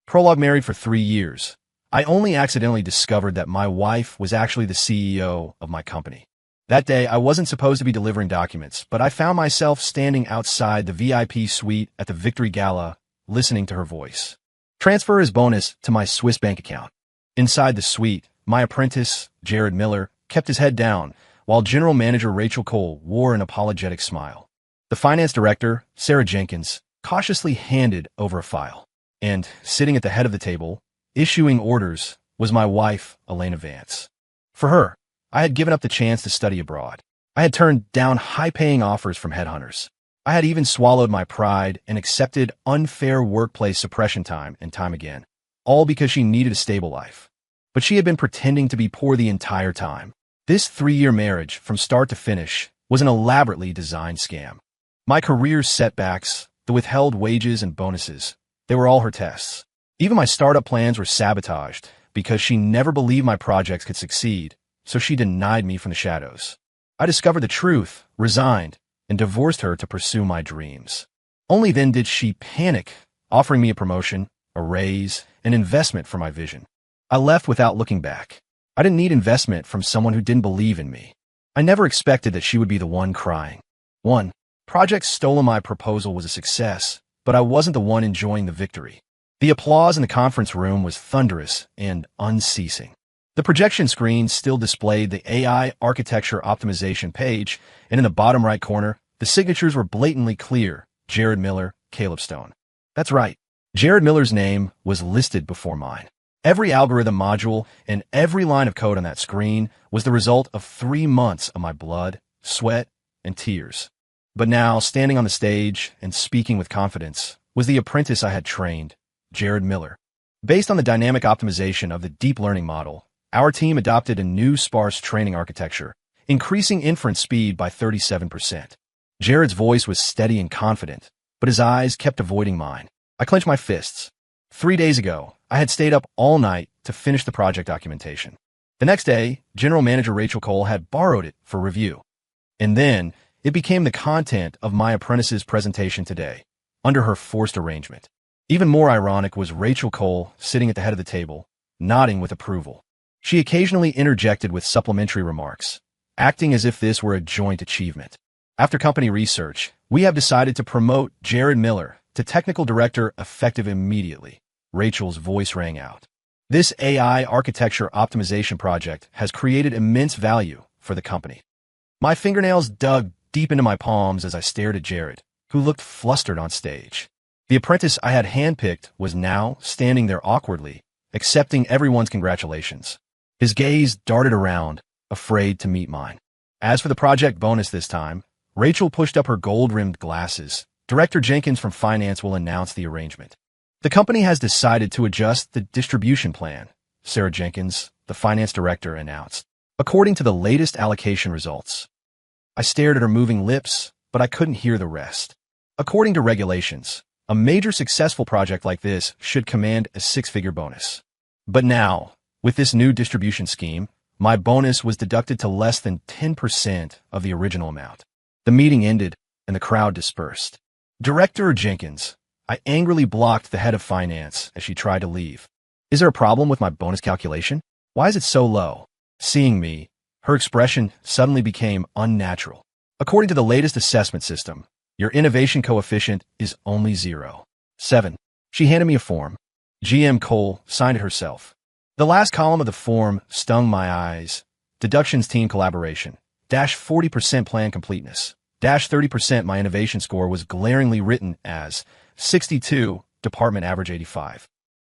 Prologue. Married for 3 years. I only accidentally discovered that my wife was actually the CEO of my company. That day, I wasn't supposed to be delivering documents, but I found myself standing outside the VIP suite at the Victory Gala, listening to her voice. Transfer his bonus to my Swiss bank account. Inside the suite, my apprentice, Jared Miller, kept his head down, while General Manager Rachel Cole wore an apologetic smile. The finance director, Sarah Jenkins, cautiously handed over a file. And, sitting at the head of the table, issuing orders, was my wife, Elena Vance. For her, I had given up the chance to study abroad. I had turned down high-paying offers from headhunters. I had even swallowed my pride and accepted unfair workplace suppression time and time again, all because she needed a stable life. But she had been pretending to be poor the entire time. This 3-year marriage, from start to finish, was an elaborately designed scam. My career's setbacks, the withheld wages and bonuses, they were all her tests. Even my startup plans were sabotaged because she never believed my projects could succeed, so she denied me from the shadows. I discovered the truth, resigned, and divorced her to pursue my dreams. Only then did she panic, offering me a promotion, a raise, an investment for my vision. I left without looking back. I didn't need investment from someone who didn't believe in me. I never expected that she would be the one crying. Project Stolen. My proposal was a success, but I wasn't the one enjoying the victory. The applause in the conference room was thunderous and unceasing. The projection screen still displayed the AI architecture optimization page, and in the bottom right corner, the signatures were blatantly clear: Jared Miller, Caleb Stone. That's right. Jared Miller's name was listed before mine. Every algorithm module and every line of code on that screen was the result of 3 months of my blood, sweat, and tears. But now, standing on the stage and speaking with confidence, was the apprentice I had trained, Jared Miller. Based on the dynamic optimization of the deep learning model, our team adopted a new sparse training architecture, increasing inference speed by 37%. Jared's voice was steady and confident, but his eyes kept avoiding mine. I clenched my fists. 3 days ago, I had stayed up all night to finish the project documentation. The next day, General Manager Rachel Cole had borrowed it for review. And then, it became the content of my apprentice's presentation today, under her forced arrangement. Even more ironic was Rachel Cole sitting at the head of the table, nodding with approval. She occasionally interjected with supplementary remarks, acting as if this were a joint achievement. After company research, we have decided to promote Jared Miller to Technical Director effective immediately. Rachel's voice rang out. This AI architecture optimization project has created immense value for the company. My fingernails dug deep into my palms as I stared at Jared, who looked flustered on stage. The apprentice I had handpicked was now standing there awkwardly, accepting everyone's congratulations. His gaze darted around, afraid to meet mine. As for the project bonus this time, Rachel pushed up her gold-rimmed glasses. Director Jenkins from Finance will announce the arrangement. The company has decided to adjust the distribution plan, Sarah Jenkins, the finance director, announced, according to the latest allocation results. I stared at her moving lips, but I couldn't hear the rest. According to regulations, a major successful project like this should command a 6-figure bonus. But now, with this new distribution scheme, my bonus was deducted to less than 10% of the original amount. The meeting ended, and the crowd dispersed. Director Jenkins, I angrily blocked the head of finance as she tried to leave. Is there a problem with my bonus calculation? Why is it so low? Seeing me, her expression suddenly became unnatural. According to the latest assessment system, your innovation coefficient is only 0.7. She handed me a form. GM Cole signed it herself. The last column of the form stung my eyes. Deductions team collaboration. -40% plan completeness. -30% my innovation score was glaringly written as 62, department average 85.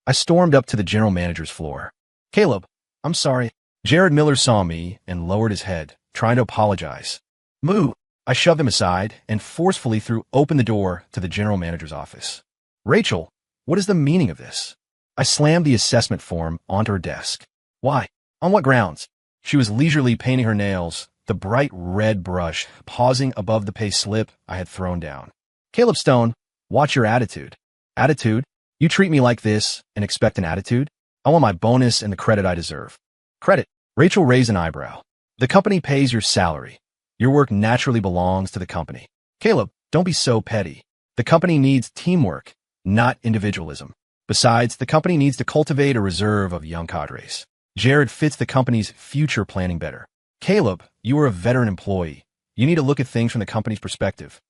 I stormed up to the general manager's floor. Caleb, I'm sorry. Jared Miller saw me and lowered his head, trying to apologize. Moo! I shoved him aside and forcefully threw open the door to the general manager's office. Rachel, what is the meaning of this? I slammed the assessment form onto her desk. Why? On what grounds? She was leisurely painting her nails, the bright red brush pausing above the pay slip I had thrown down. Caleb Stone, watch your attitude. Attitude? You treat me like this and expect an attitude? I want my bonus and the credit I deserve. Credit? Rachel raised an eyebrow. The company pays your salary. Your work naturally belongs to the company. Caleb, don't be so petty. The company needs teamwork, not individualism. Besides, the company needs to cultivate a reserve of young cadres. Jared fits the company's future planning better. Caleb, you are a veteran employee. You need to look at things from the company's perspective.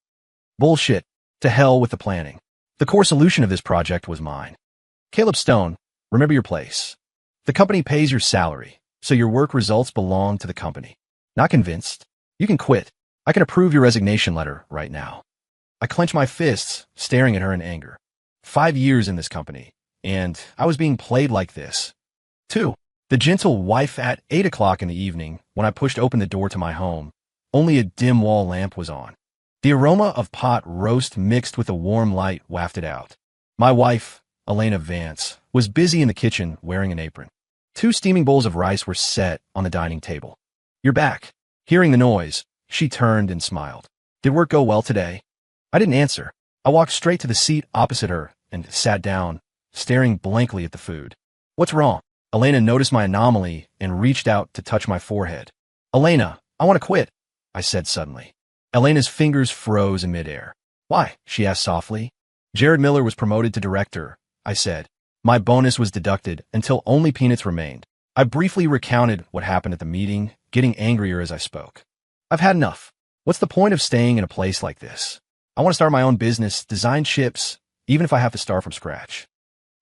Bullshit. To hell with the planning. The core solution of this project was mine. Caleb Stone, remember your place. The company pays your salary, so your work results belong to the company. Not convinced? You can quit. I can approve your resignation letter right now. I clench my fists, staring at her in anger. 5 years in this company, and I was being played like this. 2. The gentle wife at 8 o'clock in the evening, when I pushed open the door to my home, only a dim wall lamp was on. The aroma of pot roast mixed with a warm light wafted out. My wife, Elena Vance, was busy in the kitchen wearing an apron. 2 steaming bowls of rice were set on the dining table. You're back. Hearing the noise, she turned and smiled. Did work go well today? I didn't answer. I walked straight to the seat opposite her and sat down, staring blankly at the food. What's wrong? Elena noticed my anomaly and reached out to touch my forehead. Elena, I want to quit, I said suddenly. Elena's fingers froze in midair. Why? She asked softly. Jared Miller was promoted to director, I said. My bonus was deducted until only peanuts remained. I briefly recounted what happened at the meeting, getting angrier as I spoke. I've had enough. What's the point of staying in a place like this? I want to start my own business, design chips, even if I have to start from scratch.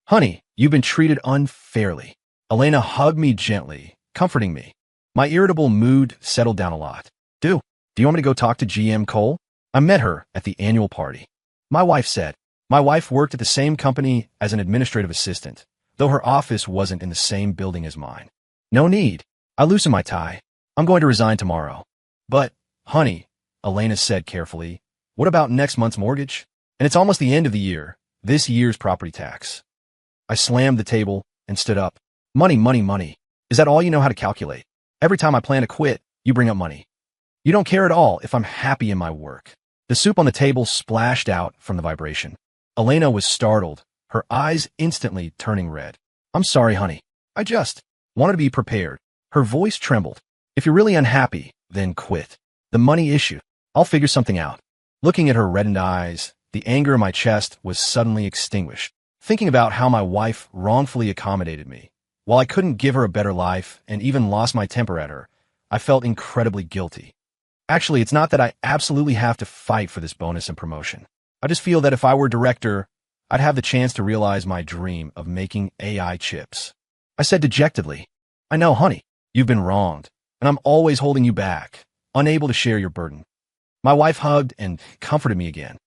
Honey, you've been treated unfairly. Elena hugged me gently, comforting me. My irritable mood settled down a lot. Do you want me to go talk to GM Cole? I met her at the annual party. My wife said. My wife worked at the same company as an administrative assistant, though her office wasn't in the same building as mine. No need. I loosened my tie. I'm going to resign tomorrow. But, honey, Elena said carefully, what about next month's mortgage? And it's almost the end of the year, this year's property tax. I slammed the table and stood up. Money, money, money. Is that all you know how to calculate? Every time I plan to quit, you bring up money. You don't care at all if I'm happy in my work. The soup on the table splashed out from the vibration. Elena was startled, her eyes instantly turning red. I'm sorry, honey. I just wanted to be prepared. Her voice trembled. If you're really unhappy, then quit. The money issue. I'll figure something out. Looking at her reddened eyes, the anger in my chest was suddenly extinguished. Thinking about how my wife wrongfully accommodated me. While I couldn't give her a better life and even lost my temper at her, I felt incredibly guilty. Actually, it's not that I absolutely have to fight for this bonus and promotion. I just feel that if I were director, I'd have the chance to realize my dream of making AI chips. I said dejectedly, I know, honey, you've been wronged, and I'm always holding you back, unable to share your burden. My wife hugged and comforted me again.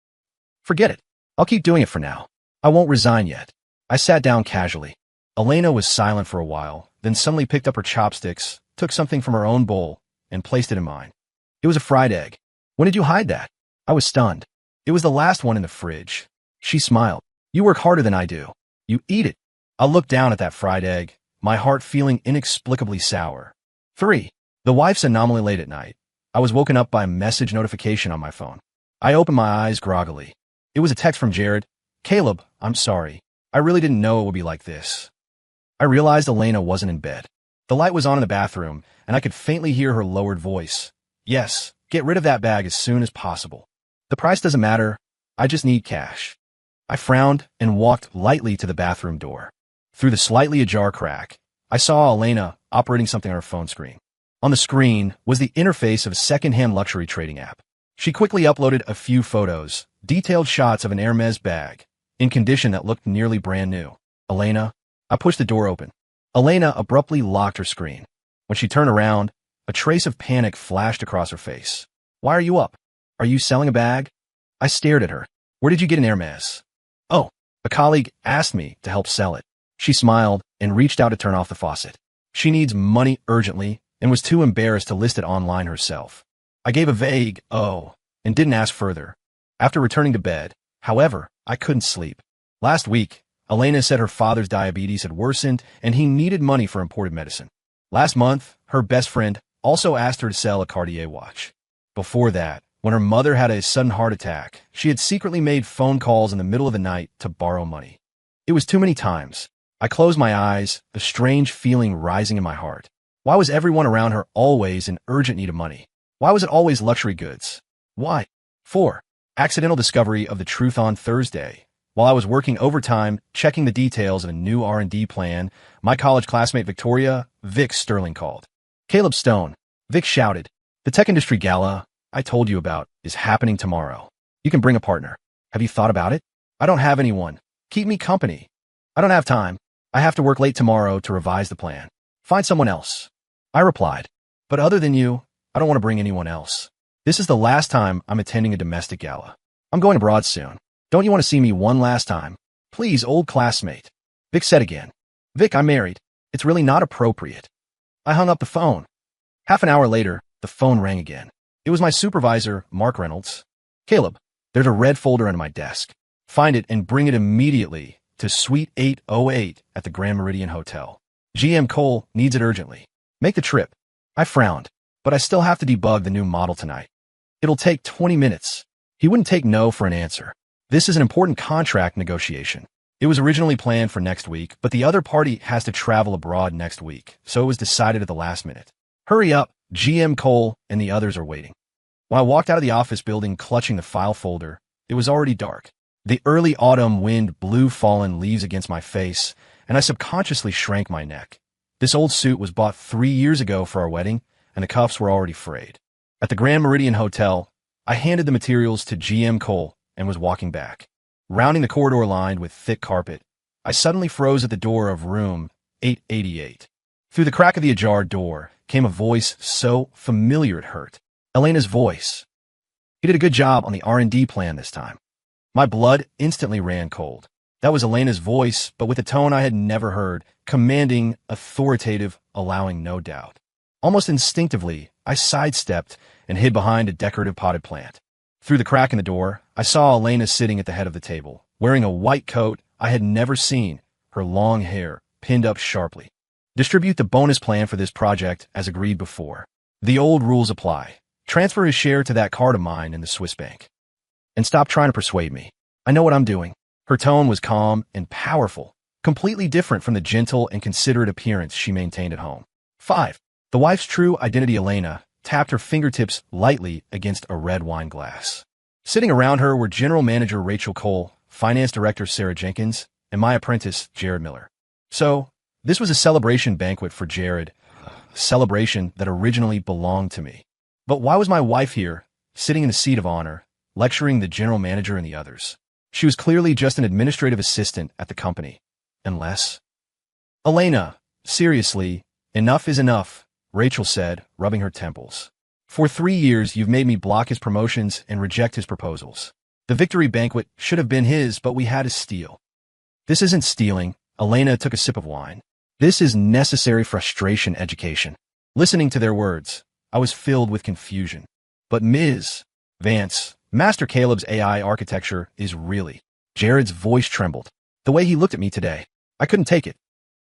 Forget it. I'll keep doing it for now. I won't resign yet. I sat down casually. Elena was silent for a while, then suddenly picked up her chopsticks, took something from her own bowl, and placed it in mine. It was a fried egg. When did you hide that? I was stunned. It was the last one in the fridge. She smiled. You work harder than I do. You eat it. I looked down at that fried egg, my heart feeling inexplicably sour. 3. The wife's anomaly late at night. I was woken up by a message notification on my phone. I opened my eyes groggily. It was a text from Jared. Caleb, I'm sorry. I really didn't know it would be like this. I realized Elena wasn't in bed. The light was on in the bathroom, and I could faintly hear her lowered voice. Yes, get rid of that bag as soon as possible. The price doesn't matter. I just need cash. I frowned and walked lightly to the bathroom door. Through the slightly ajar crack, I saw Elena operating something on her phone screen. On the screen was the interface of a second-hand luxury trading app. She quickly uploaded a few photos, detailed shots of an Hermes bag, in condition that looked nearly brand new. Elena, I pushed the door open. Elena abruptly locked her screen. When she turned around, a trace of panic flashed across her face. Why are you up? Are you selling a bag? I stared at her. Where did you get an Hermes? Oh, a colleague asked me to help sell it. She smiled and reached out to turn off the faucet. She needs money urgently and was too embarrassed to list it online herself. I gave a vague, oh, and didn't ask further. After returning to bed, however, I couldn't sleep. Last week, Elena said her father's diabetes had worsened and he needed money for imported medicine. Last month, her best friend also asked her to sell a Cartier watch. Before that, when her mother had a sudden heart attack, she had secretly made phone calls in the middle of the night to borrow money. It was too many times. I closed my eyes, a strange feeling rising in my heart. Why was everyone around her always in urgent need of money? Why was it always luxury goods? Why? 4. Accidental discovery of the truth on Thursday. While I was working overtime, checking the details of a new R&D plan, my college classmate Victoria, Vic Sterling called. Caleb Stone, Vic shouted. The tech industry gala I told you about is happening tomorrow. You can bring a partner. Have you thought about it? I don't have anyone. Keep me company. I don't have time. I have to work late tomorrow to revise the plan. Find someone else. I replied. But other than you, I don't want to bring anyone else. This is the last time I'm attending a domestic gala. I'm going abroad soon. Don't you want to see me one last time? Please, old classmate. Vic said again. Vic, I'm married. It's really not appropriate. I hung up the phone. Half an hour later, the phone rang again. It was my supervisor, Mark Reynolds. Caleb, there's a red folder under my desk. Find it and bring it immediately to Suite 808 at the Grand Meridian Hotel. GM Cole needs it urgently. Make the trip. I frowned, but I still have to debug the new model tonight. It'll take 20 minutes. He wouldn't take no for an answer. This is an important contract negotiation. It was originally planned for next week, but the other party has to travel abroad next week, so it was decided at the last minute. Hurry up, GM Cole and the others are waiting. When I walked out of the office building clutching the file folder, it was already dark. The early autumn wind blew fallen leaves against my face, and I subconsciously shrank my neck. This old suit was bought 3 years ago for our wedding, and the cuffs were already frayed. At the Grand Meridian Hotel, I handed the materials to GM Cole and was walking back. Rounding the corridor lined with thick carpet, I suddenly froze at the door of room 888. Through the crack of the ajar door came a voice so familiar it hurt. Elena's voice. He did a good job on the R&D plan this time. My blood instantly ran cold. That was Elena's voice, but with a tone I had never heard, commanding, authoritative, allowing no doubt. Almost instinctively, I sidestepped and hid behind a decorative potted plant. Through the crack in the door, I saw Elena sitting at the head of the table, wearing a white coat I had never seen, her long hair pinned up sharply. Distribute the bonus plan for this project as agreed before. The old rules apply. Transfer his share to that card of mine in the Swiss bank. And stop trying to persuade me. I know what I'm doing. Her tone was calm and powerful, completely different from the gentle and considerate appearance she maintained at home. 5. The wife's true identity, Elena, tapped her fingertips lightly against a red wine glass. Sitting around her were General Manager Rachel Cole, Finance Director Sarah Jenkins, and my apprentice, Jared Miller. So, this was a celebration banquet for Jared, a celebration that originally belonged to me. But why was my wife here, sitting in the seat of honor, lecturing the general manager and the others? She was clearly just an administrative assistant at the company. Unless... Elena, seriously, enough is enough, Rachel said, rubbing her temples. For 3 years, you've made me block his promotions and reject his proposals. The victory banquet should have been his, but we had to steal. This isn't stealing. Elena took a sip of wine. This is necessary frustration education. Listening to their words, I was filled with confusion. But Ms. Vance, Master Caleb's AI architecture is really... Jared's voice trembled. The way he looked at me today, I couldn't take it.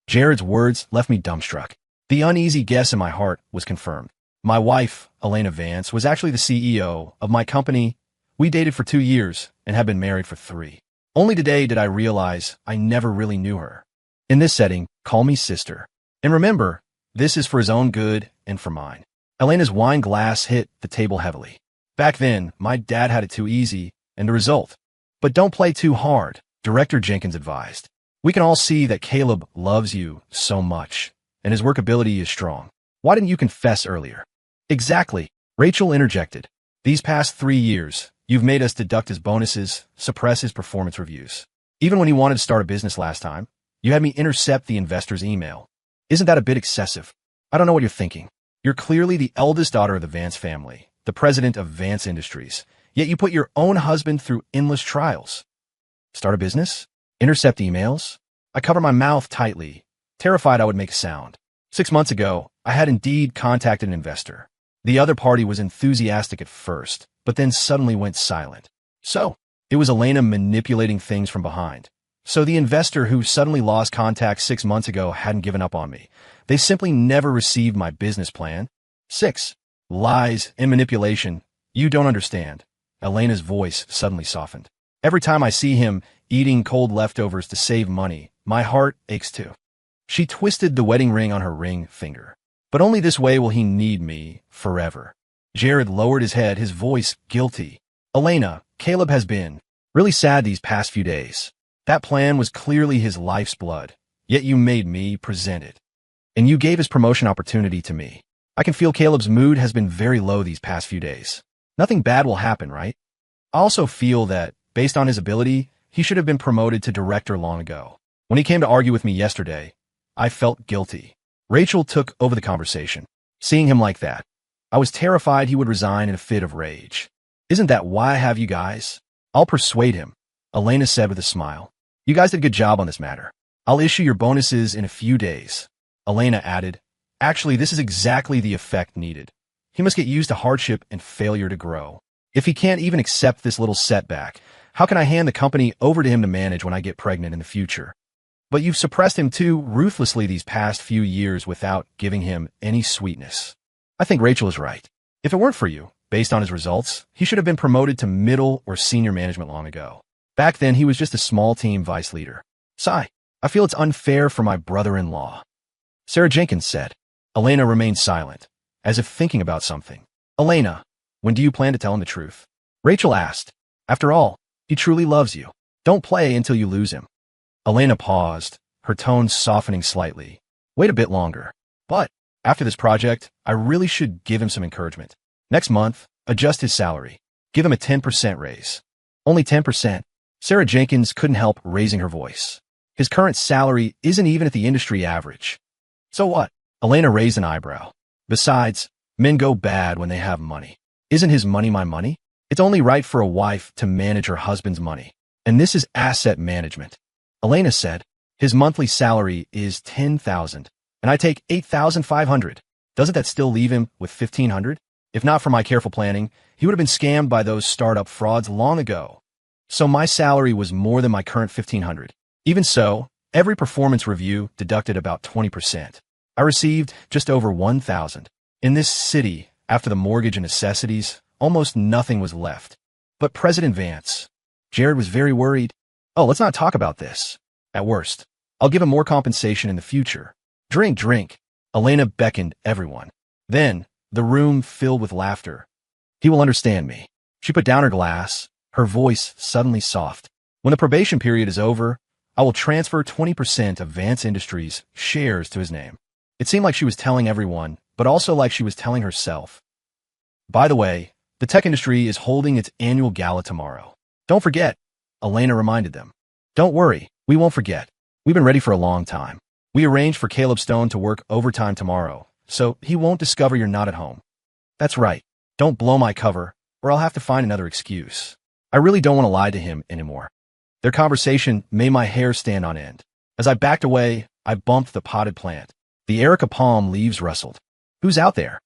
Jared's words left me dumbstruck. The uneasy guess in my heart was confirmed. My wife, Elena Vance, was actually the CEO of my company. We dated for 2 years and have been married for 3. Only today did I realize I never really knew her. In this setting, call me sister. And remember, this is for his own good and for mine. Elena's wine glass hit the table heavily. Back then, my dad had it too easy, and the result. But don't play too hard, Director Jenkins advised. We can all see that Caleb loves you so much, and his workability is strong. Why didn't you confess earlier? Exactly, Rachel interjected. These past 3 years, you've made us deduct his bonuses, suppress his performance reviews. Even when he wanted to start a business last time, you had me intercept the investor's email. Isn't that a bit excessive? I don't know what you're thinking. You're clearly the eldest daughter of the Vance family, the president of Vance Industries, yet you put your own husband through endless trials. Start a business? Intercept emails? I cover my mouth tightly, terrified I would make a sound. 6 months ago, I had indeed contacted an investor. The other party was enthusiastic at first, but then suddenly went silent. So, it was Elena manipulating things from behind. So the investor who suddenly lost contact 6 months ago hadn't given up on me. They simply never received my business plan. 6. Lies and manipulation. You don't understand. Elena's voice suddenly softened. Every time I see him eating cold leftovers to save money, my heart aches too. She twisted the wedding ring on her ring finger. But only this way will he need me forever. Jared lowered his head, his voice guilty. Elena, Caleb has been really sad these past few days. That plan was clearly his life's blood, yet you made me present it. And you gave his promotion opportunity to me. I can feel Caleb's mood has been very low these past few days. Nothing bad will happen, right? I also feel that, based on his ability, he should have been promoted to director long ago. When he came to argue with me yesterday, I felt guilty. Rachel took over the conversation. Seeing him like that, I was terrified he would resign in a fit of rage. Isn't that why I have you guys? I'll persuade him, Elena said with a smile. You guys did a good job on this matter. I'll issue your bonuses in a few days. Elena added, actually, this is exactly the effect needed. He must get used to hardship and failure to grow. If he can't even accept this little setback, how can I hand the company over to him to manage when I get pregnant in the future? But you've suppressed him too ruthlessly these past few years without giving him any sweetness. I think Rachel is right. If it weren't for you, based on his results, he should have been promoted to middle or senior management long ago. Back then, he was just a small team vice leader. Sigh. I feel it's unfair for my brother-in-law. Sarah Jenkins said. Elena remained silent, as if thinking about something. Elena, when do you plan to tell him the truth? Rachel asked. After all, he truly loves you. Don't play until you lose him. Elena paused, her tone softening slightly. Wait a bit longer. But, after this project, I really should give him some encouragement. Next month, adjust his salary. Give him a 10% raise. Only 10%. Sarah Jenkins couldn't help raising her voice. His current salary isn't even at the industry average. So what? Elena raised an eyebrow. Besides, men go bad when they have money. Isn't his money my money? It's only right for a wife to manage her husband's money. And this is asset management. Elena said, his monthly salary is $10,000, and I take $8,500. Doesn't that still leave him with $1,500? If not for my careful planning, he would have been scammed by those startup frauds long ago. So my salary was more than my current $1,500. Even so, every performance review deducted about 20%. I received just over $1,000. In this city, after the mortgage and necessities, almost nothing was left. But President Vance, Jared was very worried. Oh, let's not talk about this. At worst, I'll give him more compensation in the future. Drink, drink. Elena beckoned everyone. Then, the room filled with laughter. He will understand me. She put down her glass, her voice suddenly soft. When the probation period is over, I will transfer 20% of Vance Industries' shares to his name. It seemed like she was telling everyone, but also like she was telling herself. By the way, the tech industry is holding its annual gala tomorrow. Don't forget, Elena reminded them. Don't worry, we won't forget. We've been ready for a long time. We arranged for Caleb Stone to work overtime tomorrow, so he won't discover you're not at home. That's right. Don't blow my cover, or I'll have to find another excuse. I really don't want to lie to him anymore. Their conversation made my hair stand on end. As I backed away, I bumped the potted plant. The Erica palm leaves rustled. Who's out there?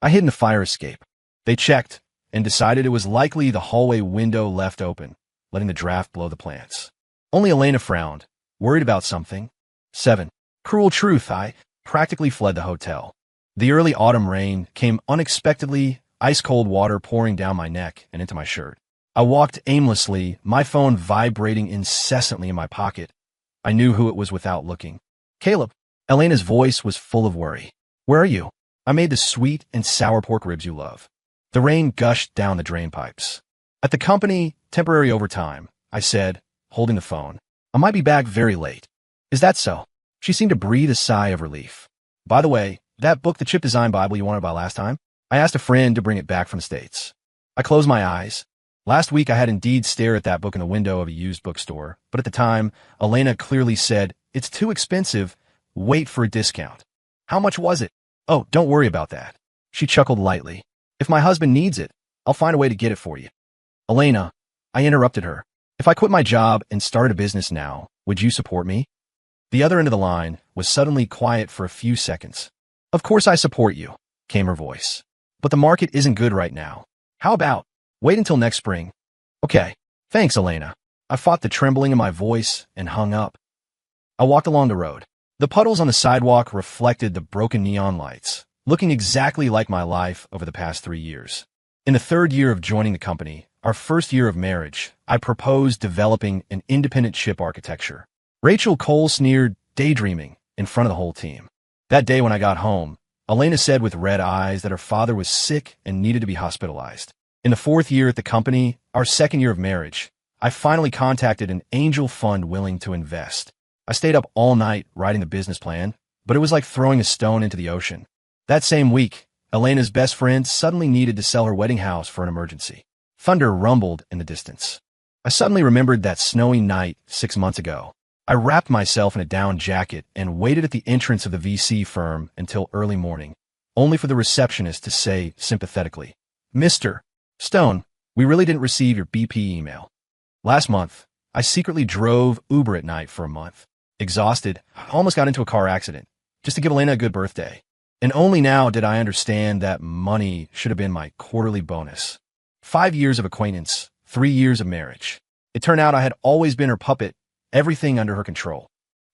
I hid in the fire escape. They checked and decided it was likely the hallway window left open, letting the draft blow the plants. Only Elena frowned, worried about something. 7. Cruel truth, I practically fled the hotel. The early autumn rain came unexpectedly, ice-cold water pouring down my neck and into my shirt. I walked aimlessly, my phone vibrating incessantly in my pocket. I knew who it was without looking. Caleb. Elena's voice was full of worry. Where are you? I made the sweet and sour pork ribs you love. The rain gushed down the drain pipes. At the company, temporary overtime, I said, holding the phone. I might be back very late. Is that so? She seemed to breathe a sigh of relief. By the way, that book, the Chip Design Bible you wanted about last time, I asked a friend to bring it back from the States. I closed my eyes. Last week, I had indeed stared at that book in the window of a used bookstore, but at the time, Elena clearly said, it's too expensive. Wait for a discount. How much was it? Oh, don't worry about that. She chuckled lightly. If my husband needs it, I'll find a way to get it for you. Elena, I interrupted her. If I quit my job and started a business now, would you support me? The other end of the line was suddenly quiet for a few seconds. Of course I support you, came her voice. But the market isn't good right now. How about wait until next spring? Okay. Thanks, Elena. I fought the trembling in my voice and hung up. I walked along the road. The puddles on the sidewalk reflected the broken neon lights, looking exactly like my life over the past 3 years. In the 3rd year of joining the company, our 1st year of marriage, I proposed developing an independent chip architecture. Rachel Cole sneered, daydreaming, in front of the whole team. That day when I got home, Elena said with red eyes that her father was sick and needed to be hospitalized. In the 4th year at the company, our 2nd year of marriage, I finally contacted an angel fund willing to invest. I stayed up all night writing the business plan, but it was like throwing a stone into the ocean. That same week, Elena's best friend suddenly needed to sell her wedding house for an emergency. Thunder rumbled in the distance. I suddenly remembered that snowy night 6 months ago. I wrapped myself in a down jacket and waited at the entrance of the VC firm until early morning, only for the receptionist to say sympathetically, "Mr. Stone, we really didn't receive your BP email. Last month, I secretly drove Uber at night for a month. Exhausted, I almost got into a car accident, just to give Elena a good birthday. And only now did I understand that money should have been my quarterly bonus. 5 years of acquaintance, 3 years of marriage. It turned out I had always been her puppet, everything under her control.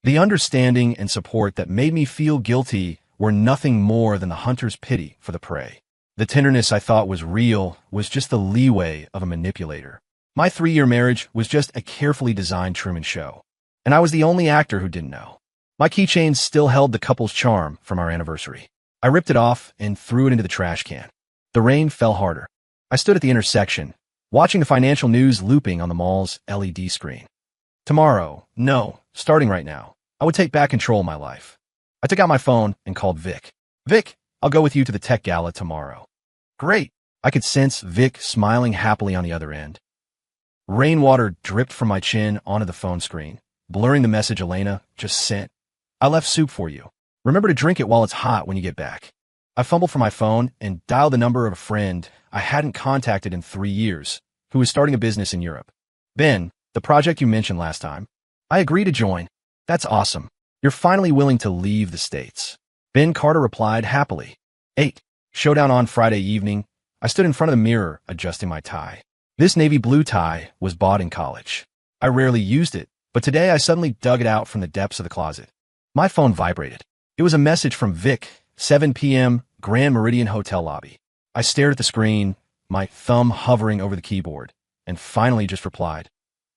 The understanding and support that made me feel guilty were nothing more than the hunter's pity for the prey. The tenderness I thought was real was just the leeway of a manipulator. My 3-year marriage was just a carefully designed Truman Show, and I was the only actor who didn't know. My keychain still held the couple's charm from our anniversary. I ripped it off and threw it into the trash can. The rain fell harder. I stood at the intersection, watching the financial news looping on the mall's LED screen. Tomorrow, no, starting right now, I would take back control of my life. I took out my phone and called Vic. "Vic, I'll go with you to the tech gala tomorrow." "Great." I could sense Vic smiling happily on the other end. Rainwater dripped from my chin onto the phone screen, blurring the message Elena just sent. "I left soup for you. Remember to drink it while it's hot when you get back." I fumbled for my phone and dialed the number of a friend I hadn't contacted in 3 years, who was starting a business in Europe. "Ben, the project you mentioned last time. I agree to join. That's awesome. You're finally willing to leave the States." Ben Carter replied happily. 8. Showdown on Friday evening. I stood in front of the mirror, adjusting my tie. This navy blue tie was bought in college. I rarely used it, but today I suddenly dug it out from the depths of the closet. My phone vibrated. It was a message from Vic, 7 p.m., Grand Meridian Hotel lobby. I stared at the screen, my thumb hovering over the keyboard, and finally just replied,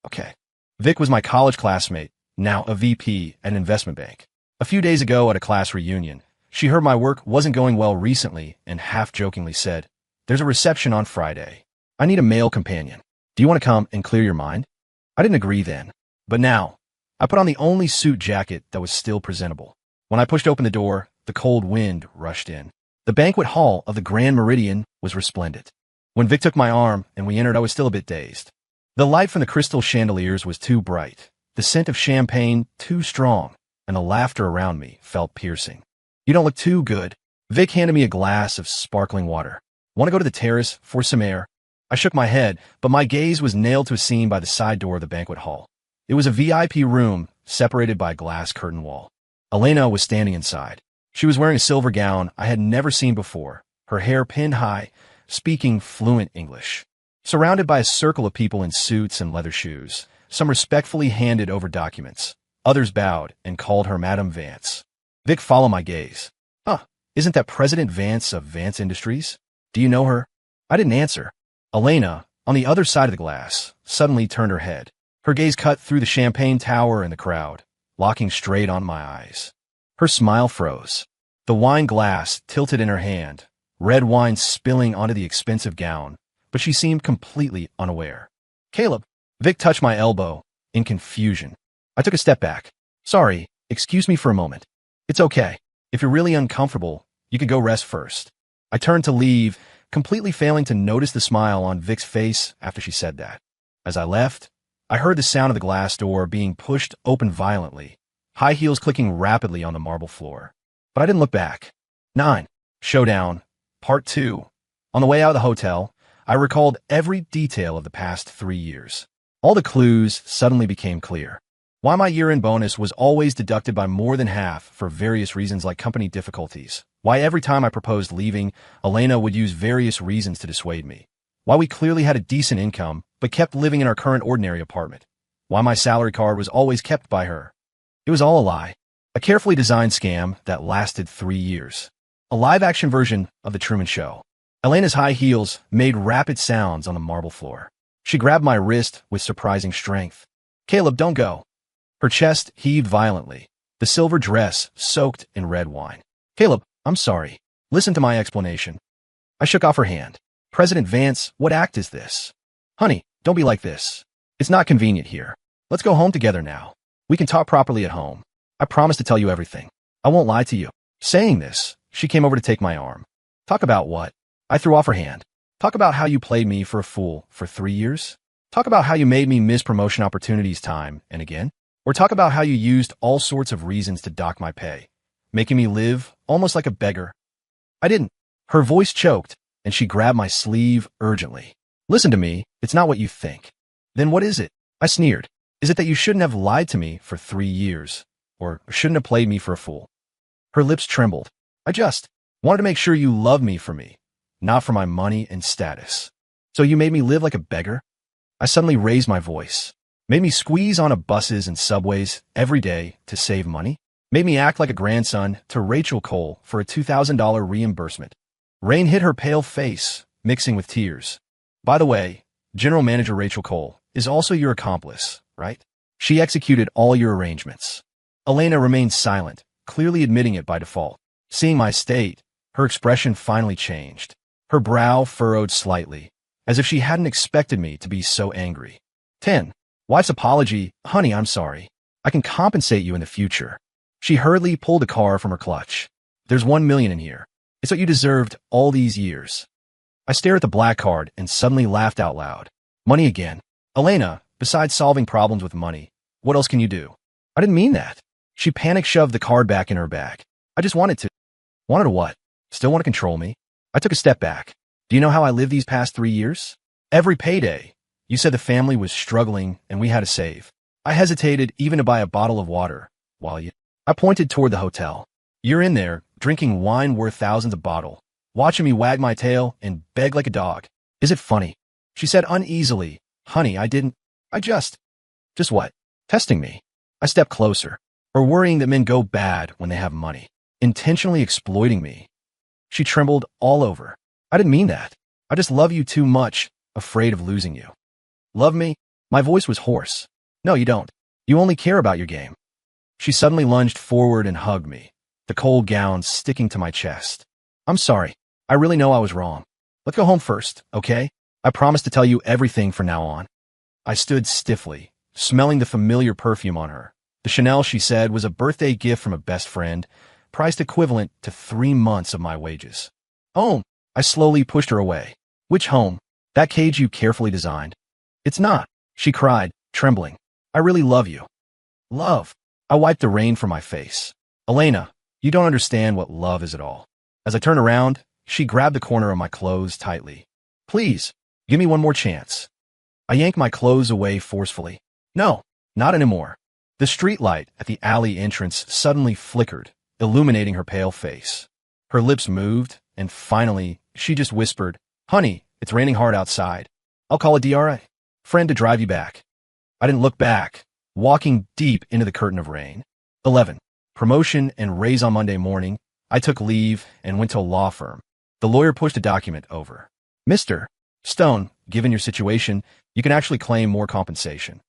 "Okay." Vic was my college classmate, now a VP at an investment bank. A few days ago at a class reunion, she heard my work wasn't going well recently and half-jokingly said, "There's a reception on Friday. I need a male companion. Do you want to come and clear your mind?" I didn't agree then, but now, I put on the only suit jacket that was still presentable. When I pushed open the door, the cold wind rushed in. The banquet hall of the Grand Meridian was resplendent. When Vic took my arm and we entered, I was still a bit dazed. The light from the crystal chandeliers was too bright, the scent of champagne too strong, and the laughter around me felt piercing. "You don't look too good." Vic handed me a glass of sparkling water. "Want to go to the terrace for some air?" I shook my head, but my gaze was nailed to a scene by the side door of the banquet hall. It was a VIP room separated by a glass curtain wall. Elena was standing inside. She was wearing a silver gown I had never seen before, her hair pinned high, speaking fluent English. Surrounded by a circle of people in suits and leather shoes, some respectfully handed over documents. Others bowed and called her Madame Vance. Vic followed my gaze. Isn't that President Vance of Vance Industries? Do you know her?" I didn't answer. Elena, on the other side of the glass, suddenly turned her head. Her gaze cut through the champagne tower and the crowd, locking straight on my eyes. Her smile froze. The wine glass tilted in her hand, red wine spilling onto the expensive gown, but she seemed completely unaware. "Caleb." Vic touched my elbow, in confusion. I took a step back. "Sorry, excuse me for a moment." "It's okay. If you're really uncomfortable, you could go rest first." I turned to leave, completely failing to notice the smile on Vic's face after she said that. As I left, I heard the sound of the glass door being pushed open violently, high heels clicking rapidly on the marble floor. But I didn't look back. 9. Showdown, Part 2. On the way out of the hotel, I recalled every detail of the past 3 years. All the clues suddenly became clear. Why my year-end bonus was always deducted by more than half for various reasons like company difficulties. Why every time I proposed leaving, Elena would use various reasons to dissuade me. Why we clearly had a decent income, but kept living in our current ordinary apartment. Why my salary card was always kept by her. It was all a lie. A carefully designed scam that lasted 3 years. A live-action version of The Truman Show. Elena's high heels made rapid sounds on the marble floor. She grabbed my wrist with surprising strength. "Caleb, don't go." Her chest heaved violently, the silver dress soaked in red wine. "Caleb, I'm sorry. Listen to my explanation." I shook off her hand. "President Vance, what act is this?" "Honey, don't be like this. It's It's not convenient here. Let's go home together now. We can talk properly at home. I promise to tell you everything. I won't lie to you. Saying this, she came over to take my arm. Talk about what? I threw off her hand. Talk about how you played me for a fool for 3 years? Talk about how you made me miss promotion opportunities time and again? Or talk about how you used all sorts of reasons to dock my pay, making me live almost like a beggar? I didn't. Her voice choked, and she grabbed my sleeve urgently. Listen to me, it's not what you think. Then what is it? I sneered. Is it that you shouldn't have lied to me for 3 years, or shouldn't have played me for a fool? Her lips trembled. I just wanted to make sure you loved me for me, not for my money and status. So you made me live like a beggar? I suddenly raised my voice. Made me squeeze onto buses and subways every day to save money? Made me act like a grandson to Rachel Cole for a $2,000 reimbursement. Rain hit her pale face, mixing with tears. By the way, General Manager Rachel Cole is also your accomplice, right? She executed all your arrangements. Elena remained silent, clearly admitting it by default. Seeing my state, her expression finally changed. Her brow furrowed slightly, as if she hadn't expected me to be so angry. 10. Wife's apology. Honey, I'm sorry. I can compensate you in the future. She hurriedly pulled a card from her clutch. There's $1 million in here. It's what you deserved all these years. I stared at the black card and suddenly laughed out loud. Money again. Elena, besides solving problems with money, what else can you do? I didn't mean that. She panic-shoved the card back in her bag. I just wanted to. Wanted to what? Still want to control me? I took a step back. Do you know how I lived these past 3 years? Every payday, you said the family was struggling and we had to save. I hesitated even to buy a bottle of water, while you... I pointed toward the hotel. You're in there, drinking wine worth thousands a bottle, watching me wag my tail and beg like a dog. Is it funny? She said uneasily. Honey, I didn't... Just what? Testing me. I stepped closer. Or worrying that men go bad when they have money. Intentionally exploiting me. She trembled all over. I didn't mean that. I just love you too much, afraid of losing you. Love me? My voice was hoarse. No, you don't. You only care about your game. She suddenly lunged forward and hugged me, the cold gown sticking to my chest. I'm sorry. I really know I was wrong. Let's go home first, okay? I promise to tell you everything from now on. I stood stiffly, smelling the familiar perfume on her. The Chanel, she said, was a birthday gift from a best friend, priced equivalent to 3 months of my wages. Home. I slowly pushed her away. Which home? That cage you carefully designed? It's not, she cried, trembling. I really love you. Love. I wiped the rain from my face. Elena, you don't understand what love is at all. As I turned around, she grabbed the corner of my clothes tightly. Please, give me one more chance. I yanked my clothes away forcefully. No, not anymore. The streetlight at the alley entrance suddenly flickered, illuminating her pale face. Her lips moved, and finally, she just whispered, Honey, it's raining hard outside. I'll call a DRA friend to drive you back. I didn't look back, walking deep into the curtain of rain. 11. Promotion and raise on Monday morning. I took leave and went to a law firm. The lawyer pushed a document over. Mr. Stone, given your situation, you can actually claim more compensation.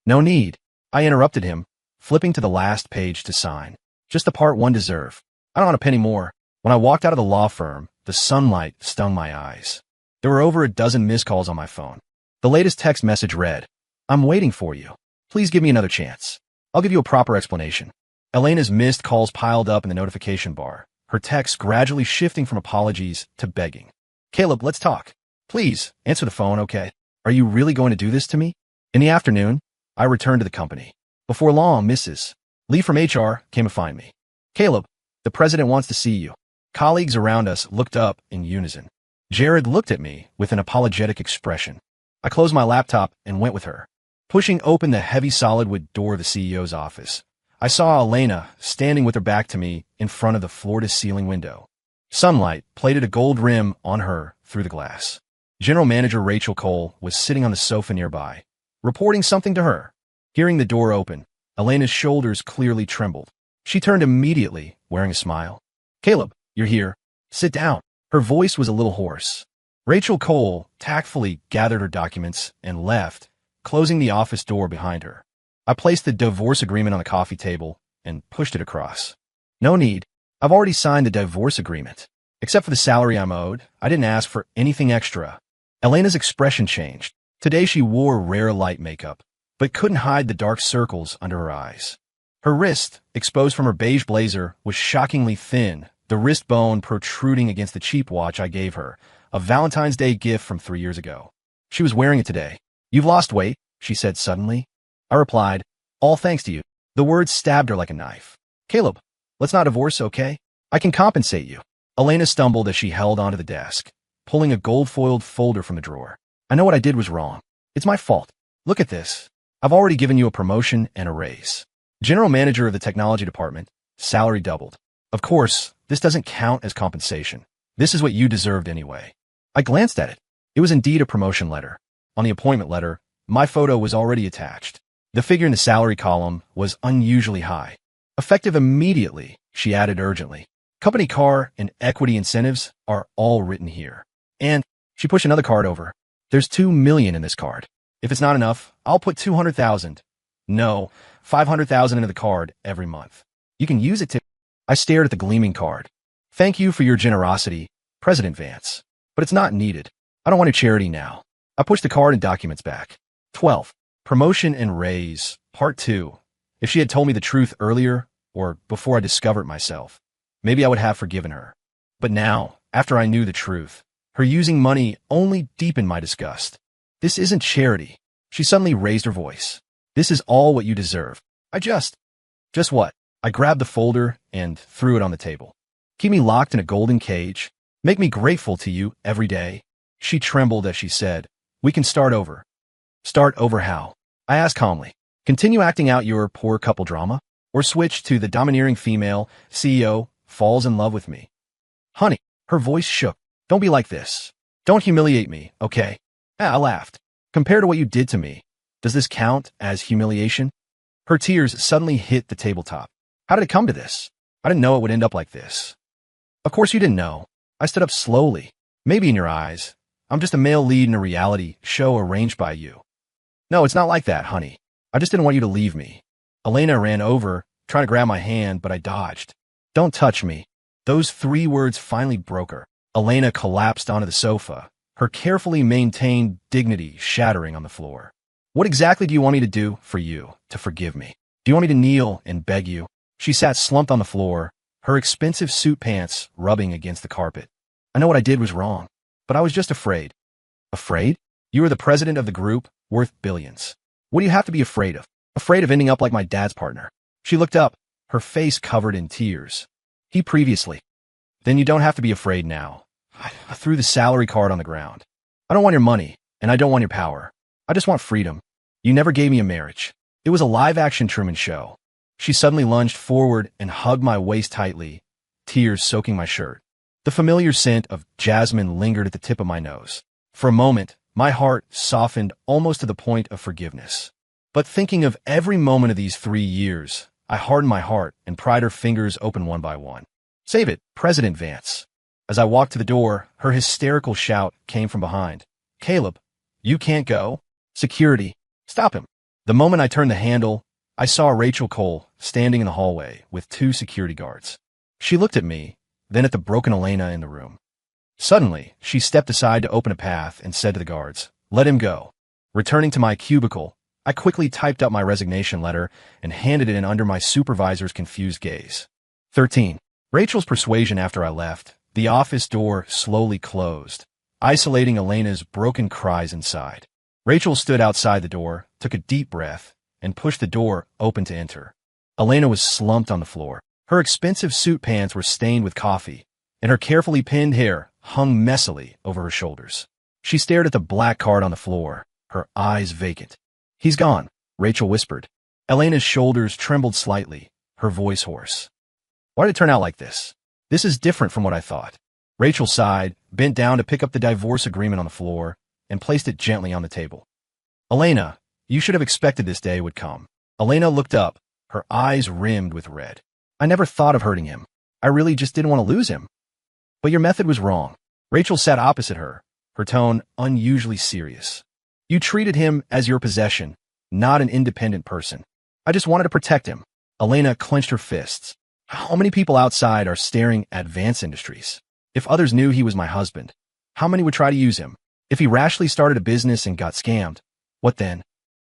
No need. I interrupted him, flipping to the last page to sign. Just the part one deserve. I don't want a penny more. When I walked out of the law firm, the sunlight stung my eyes. There were over a dozen missed calls on my phone. The latest text message read, I'm waiting for you. Please give me another chance. I'll give you a proper explanation. Elena's missed calls piled up in the notification bar, her texts gradually shifting from apologies to begging. Caleb, let's talk. Please, answer the phone, okay? Are you really going to do this to me? In the afternoon, I returned to the company. Before long, Mrs. Lee from HR came to find me. Caleb, the president wants to see you. Colleagues around us looked up in unison. Jared looked at me with an apologetic expression. I closed my laptop and went with her. Pushing open the heavy solid-wood door of the CEO's office, I saw Elena standing with her back to me in front of the floor-to-ceiling window. Sunlight plated a gold rim on her through the glass. General Manager Rachel Cole was sitting on the sofa nearby, reporting something to her. Hearing the door open, Elena's shoulders clearly trembled. She turned immediately, wearing a smile. Caleb, you're here. Sit down. Her voice was a little hoarse. Rachel Cole tactfully gathered her documents and left, closing the office door behind her. I placed the divorce agreement on the coffee table and pushed it across. No need. I've already signed the divorce agreement. Except for the salary I'm owed, I didn't ask for anything extra. Elena's expression changed. Today she wore rare light makeup, but couldn't hide the dark circles under her eyes. Her wrist, exposed from her beige blazer, was shockingly thin, the wrist bone protruding against the cheap watch I gave her, a Valentine's Day gift from 3 years ago. She was wearing it today. "You've lost weight," she said suddenly. I replied, "All thanks to you." The words stabbed her like a knife. "Caleb, let's not divorce, okay? I can compensate you." Elena stumbled as she held onto the desk, pulling a gold-foiled folder from the drawer. "I know what I did was wrong. It's my fault. Look at this. I've already given you a promotion and a raise. General manager of the technology department, salary doubled. Of course, this doesn't count as compensation. This is what you deserved anyway." I glanced at it. It was indeed a promotion letter. On the appointment letter, my photo was already attached. The figure in the salary column was unusually high. "Effective immediately," she added urgently. "Company car and equity incentives are all written here." And she pushed another card over. "There's $2 million in this card. If it's not enough, I'll put 200,000. No, 500,000 into the card every month. You can use it to—" I stared at the gleaming card. "Thank you for your generosity, President Vance. But it's not needed. I don't want your charity now." I pushed the card and documents back. 12. Promotion and Raise, Part 2. If she had told me the truth earlier, or before I discovered myself, maybe I would have forgiven her. But now, after I knew the truth, her using money only deepened my disgust. "This isn't charity." She suddenly raised her voice. "This is all what you deserve. Just what?" I grabbed the folder and threw it on the table. "Keep me locked in a golden cage. Make me grateful to you every day." She trembled as she said, "We can start over." "Start over how?" I asked calmly. "Continue acting out your poor couple drama? Or switch to the domineering female CEO falls in love with me?" "Honey," her voice shook. "Don't be like this. Don't humiliate me, okay?" I laughed. "Compared to what you did to me, does this count as humiliation?" Her tears suddenly hit the tabletop. "How did it come to this? I didn't know it would end up like this." "Of course you didn't know." I stood up slowly. "Maybe in your eyes, I'm just a male lead in a reality show arranged by you." "No, it's not like that, honey. I just didn't want you to leave me." Elena ran over, trying to grab my hand, but I dodged. "Don't touch me." Those 3 words finally broke her. Elena collapsed onto the sofa, her carefully maintained dignity shattering on the floor. "What exactly do you want me to do for you to forgive me? Do you want me to kneel and beg you?" She sat slumped on the floor, her expensive suit pants rubbing against the carpet. "I know what I did was wrong, but I was just afraid." "Afraid? You are the president of the group, worth billions. What do you have to be afraid of? Afraid of ending up like my dad's partner?" She looked up, her face covered in tears. "He previously." "Then you don't have to be afraid now." I threw the salary card on the ground. "I don't want your money, and I don't want your power. I just want freedom. You never gave me a marriage. It was a live-action Truman Show." She suddenly lunged forward and hugged my waist tightly, tears soaking my shirt. The familiar scent of jasmine lingered at the tip of my nose. For a moment, my heart softened almost to the point of forgiveness. But thinking of every moment of these 3 years, I hardened my heart and pried her fingers open one by one. "Save it, President Vance." As I walked to the door, her hysterical shout came from behind. "Caleb, you can't go. Security, stop him." The moment I turned the handle, I saw Rachel Cole standing in the hallway with 2 security guards. She looked at me, then at the broken Elena in the room. Suddenly, she stepped aside to open a path and said to the guards, "Let him go." Returning to my cubicle, I quickly typed up my resignation letter and handed it in under my supervisor's confused gaze. 13. Rachel's persuasion after I left, the office door slowly closed, isolating Elena's broken cries inside. Rachel stood outside the door, took a deep breath, and pushed the door open to enter. Elena was slumped on the floor. Her expensive suit pants were stained with coffee, and her carefully pinned hair hung messily over her shoulders. She stared at the black card on the floor, her eyes vacant. "He's gone," Rachel whispered. Elena's shoulders trembled slightly, her voice hoarse. "Why did it turn out like this? This is different from what I thought." Rachel sighed, bent down to pick up the divorce agreement on the floor, and placed it gently on the table. "Elena, you should have expected this day would come." Elena looked up, her eyes rimmed with red. "I never thought of hurting him. I really just didn't want to lose him." "But your method was wrong." Rachel sat opposite her, her tone unusually serious. "You treated him as your possession, not an independent person. I just wanted to protect him." Elena clenched her fists. "How many people outside are staring at Vance Industries? If others knew he was my husband, how many would try to use him?" If he rashly started a business and got scammed, what then?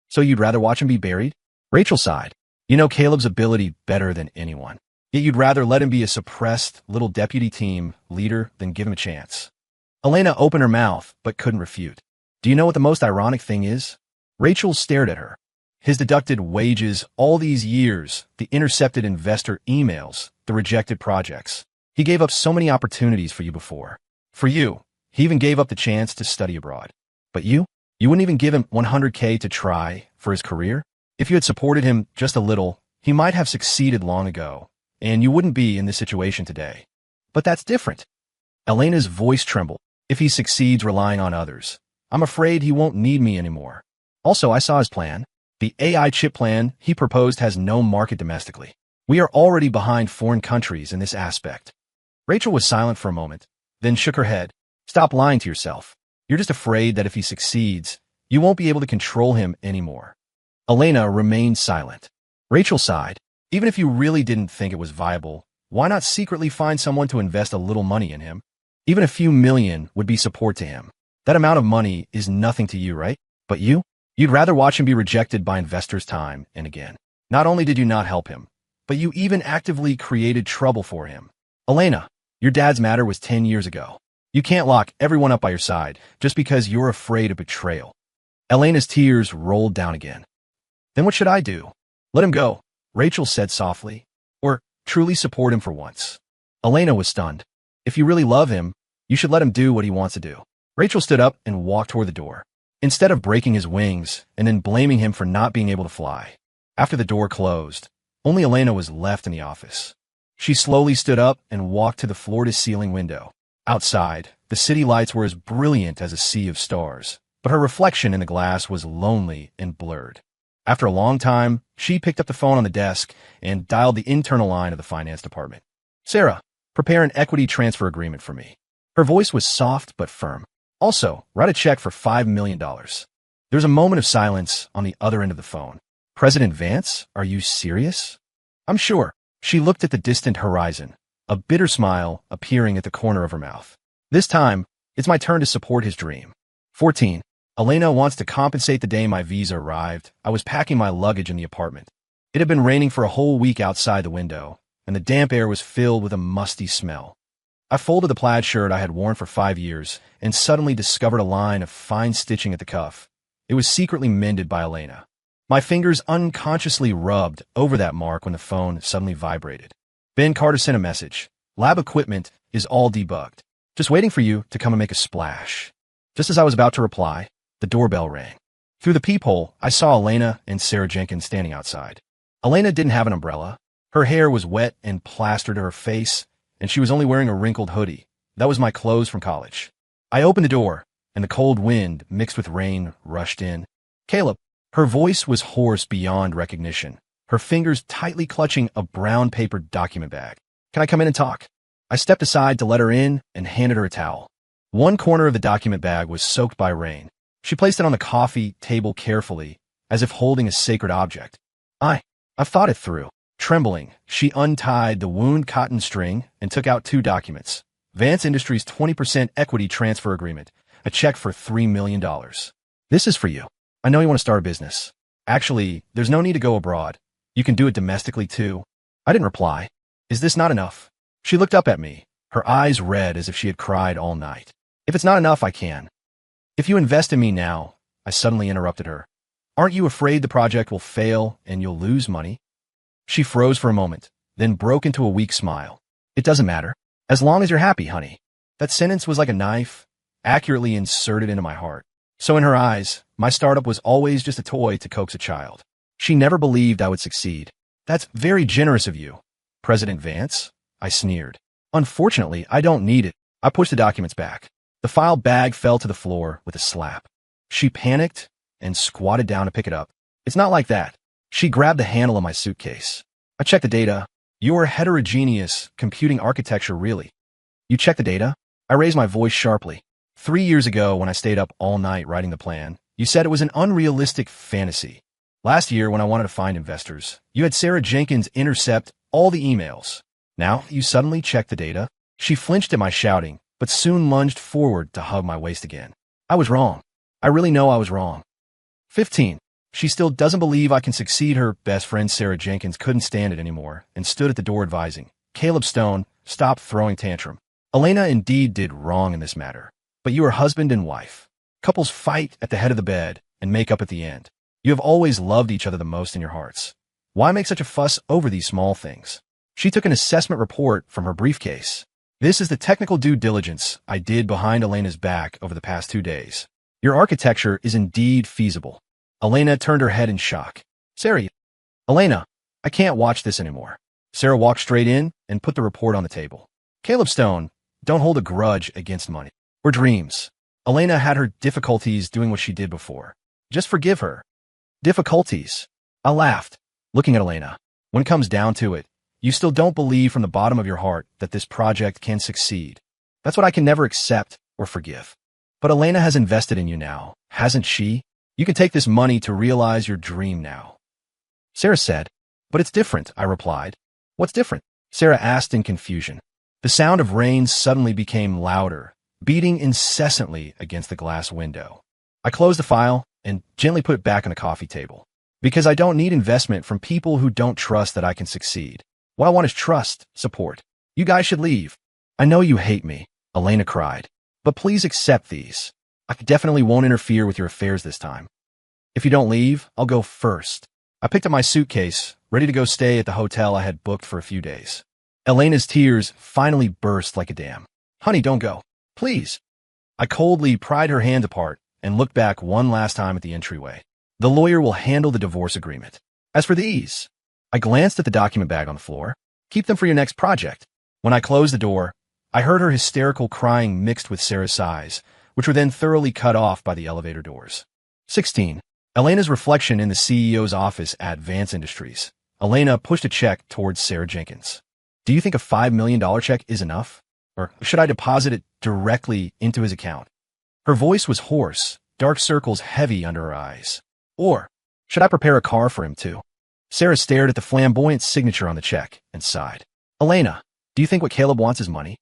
So you'd rather watch him be buried? Rachel sighed. You know Caleb's ability better than anyone. Yet you'd rather let him be a suppressed little deputy team leader than give him a chance. Elena opened her mouth, but couldn't refute. Do you know what the most ironic thing is? Rachel stared at her. His deducted wages all these years, the intercepted investor emails, the rejected projects. He gave up so many opportunities for you before. For you, he even gave up the chance to study abroad. But you wouldn't even give him $100K to try for his career? If you had supported him just a little, he might have succeeded long ago, and you wouldn't be in this situation today. But that's different. Elena's voice trembled. If he succeeds relying on others, I'm afraid he won't need me anymore. Also, I saw his plan. The AI chip plan he proposed has no market domestically. We are already behind foreign countries in this aspect. Rachel was silent for a moment, then shook her head. Stop lying to yourself. You're just afraid that if he succeeds, you won't be able to control him anymore. Elena remained silent. Rachel sighed. Even if you really didn't think it was viable, why not secretly find someone to invest a little money in him? Even a few million would be support to him. That amount of money is nothing to you, right? But you'd rather watch him be rejected by investors time and again. Not only did you not help him, but you even actively created trouble for him. Elena, your dad's matter was 10 years ago. You can't lock everyone up by your side just because you're afraid of betrayal. Elena's tears rolled down again. Then what should I do? Let him go, Rachel said softly. Or truly support him for once. Elena was stunned. If you really love him, you should let him do what he wants to do. Rachel stood up and walked toward the door. Instead of breaking his wings and then blaming him for not being able to fly. After the door closed, only Elena was left in the office. She slowly stood up and walked to the floor-to-ceiling window. Outside, the city lights were as brilliant as a sea of stars, but her reflection in the glass was lonely and blurred. After a long time, she picked up the phone on the desk and dialed the internal line of the finance department. Sarah, prepare an equity transfer agreement for me. Her voice was soft but firm. Also, write a check for $5 million. There was a moment of silence on the other end of the phone. President Vance, are you serious? I'm sure. She looked at the distant horizon, a bitter smile appearing at the corner of her mouth. This time, it's my turn to support his dream. 14. Elena wants to compensate the day my visa arrived. I was packing my luggage in the apartment. It had been raining for a whole week outside the window, and the damp air was filled with a musty smell. I folded the plaid shirt I had worn for 5 years and suddenly discovered a line of fine stitching at the cuff. It was secretly mended by Elena. My fingers unconsciously rubbed over that mark when the phone suddenly vibrated. Ben Carter sent a message. Lab equipment is all debugged. Just waiting for you to come and make a splash. Just as I was about to reply, the doorbell rang. Through the peephole, I saw Elena and Sarah Jenkins standing outside. Elena didn't have an umbrella. Her hair was wet and plastered to her face, and she was only wearing a wrinkled hoodie. That was my clothes from college. I opened the door, and the cold wind mixed with rain rushed in. Caleb. Her voice was hoarse beyond recognition, her fingers tightly clutching a brown paper document bag. Can I come in and talk? I stepped aside to let her in and handed her a towel. One corner of the document bag was soaked by rain. She placed it on the coffee table carefully, as if holding a sacred object. I've thought it through. Trembling, she untied the wound cotton string and took out 2 documents. Vance Industries' 20% equity transfer agreement, a check for $3 million. This is for you. I know you want to start a business. Actually, there's no need to go abroad. You can do it domestically too. I didn't reply. Is this not enough? She looked up at me, her eyes red as if she had cried all night. If it's not enough, I can. If you invest in me now, I suddenly interrupted her. Aren't you afraid the project will fail and you'll lose money? She froze for a moment, then broke into a weak smile. It doesn't matter. As long as you're happy, honey. That sentence was like a knife, accurately inserted into my heart. So in her eyes, my startup was always just a toy to coax a child. She never believed I would succeed. That's very generous of you. President Vance? I sneered. Unfortunately, I don't need it. I pushed the documents back. The file bag fell to the floor with a slap. She panicked and squatted down to pick it up. It's not like that. She grabbed the handle of my suitcase. I checked the data. You're heterogeneous computing architecture, really. You checked the data? I raised my voice sharply. 3 years ago, when I stayed up all night writing the plan, you said it was an unrealistic fantasy. Last year, when I wanted to find investors, you had Sarah Jenkins intercept all the emails. Now, you suddenly checked the data. She flinched at my shouting, but soon lunged forward to hug my waist again. I was wrong. I really know I was wrong. 15. She still doesn't believe I can succeed. Her best friend Sarah Jenkins couldn't stand it anymore and stood at the door advising, Caleb Stone, stop throwing tantrum. Elena indeed did wrong in this matter. But you are husband and wife. Couples fight at the head of the bed and make up at the end. You have always loved each other the most in your hearts. Why make such a fuss over these small things? She took an assessment report from her briefcase. This is the technical due diligence I did behind Elena's back over the past 2 days. Your architecture is indeed feasible. Elena turned her head in shock. Sarah, Elena, I can't watch this anymore. Sarah walked straight in and put the report on the table. Caleb Stone, don't hold a grudge against money or dreams. Elena had her difficulties doing what she did before. Just forgive her. Difficulties. I laughed, looking at Elena. When it comes down to it, you still don't believe from the bottom of your heart that this project can succeed. That's what I can never accept or forgive. But Elena has invested in you now, hasn't she? You can take this money to realize your dream now. Sarah said, but it's different, I replied. What's different? Sarah asked in confusion. The sound of rain suddenly became louder, beating incessantly against the glass window. I closed the file and gently put it back on the coffee table. Because I don't need investment from people who don't trust that I can succeed. What I want is trust, support. You guys should leave. I know you hate me, Elena cried. But please accept these. I definitely won't interfere with your affairs this time. If you don't leave, I'll go first. I picked up my suitcase, ready to go stay at the hotel I had booked for a few days. Elena's tears finally burst like a dam. Honey, don't go. Please. I coldly pried her hand apart and looked back one last time at the entryway. The lawyer will handle the divorce agreement. As for these, I glanced at the document bag on the floor. Keep them for your next project. When I closed the door, I heard her hysterical crying mixed with Sarah's sighs, which were then thoroughly cut off by the elevator doors. 16. Elena's reflection in the CEO's office at Vance Industries. Elena pushed a check towards Sarah Jenkins. Do you think a $5 million check is enough? Or should I deposit it directly into his account? Her voice was hoarse, dark circles heavy under her eyes. Or should I prepare a car for him too? Sarah stared at the flamboyant signature on the check and sighed. Elena, do you think what Caleb wants is money?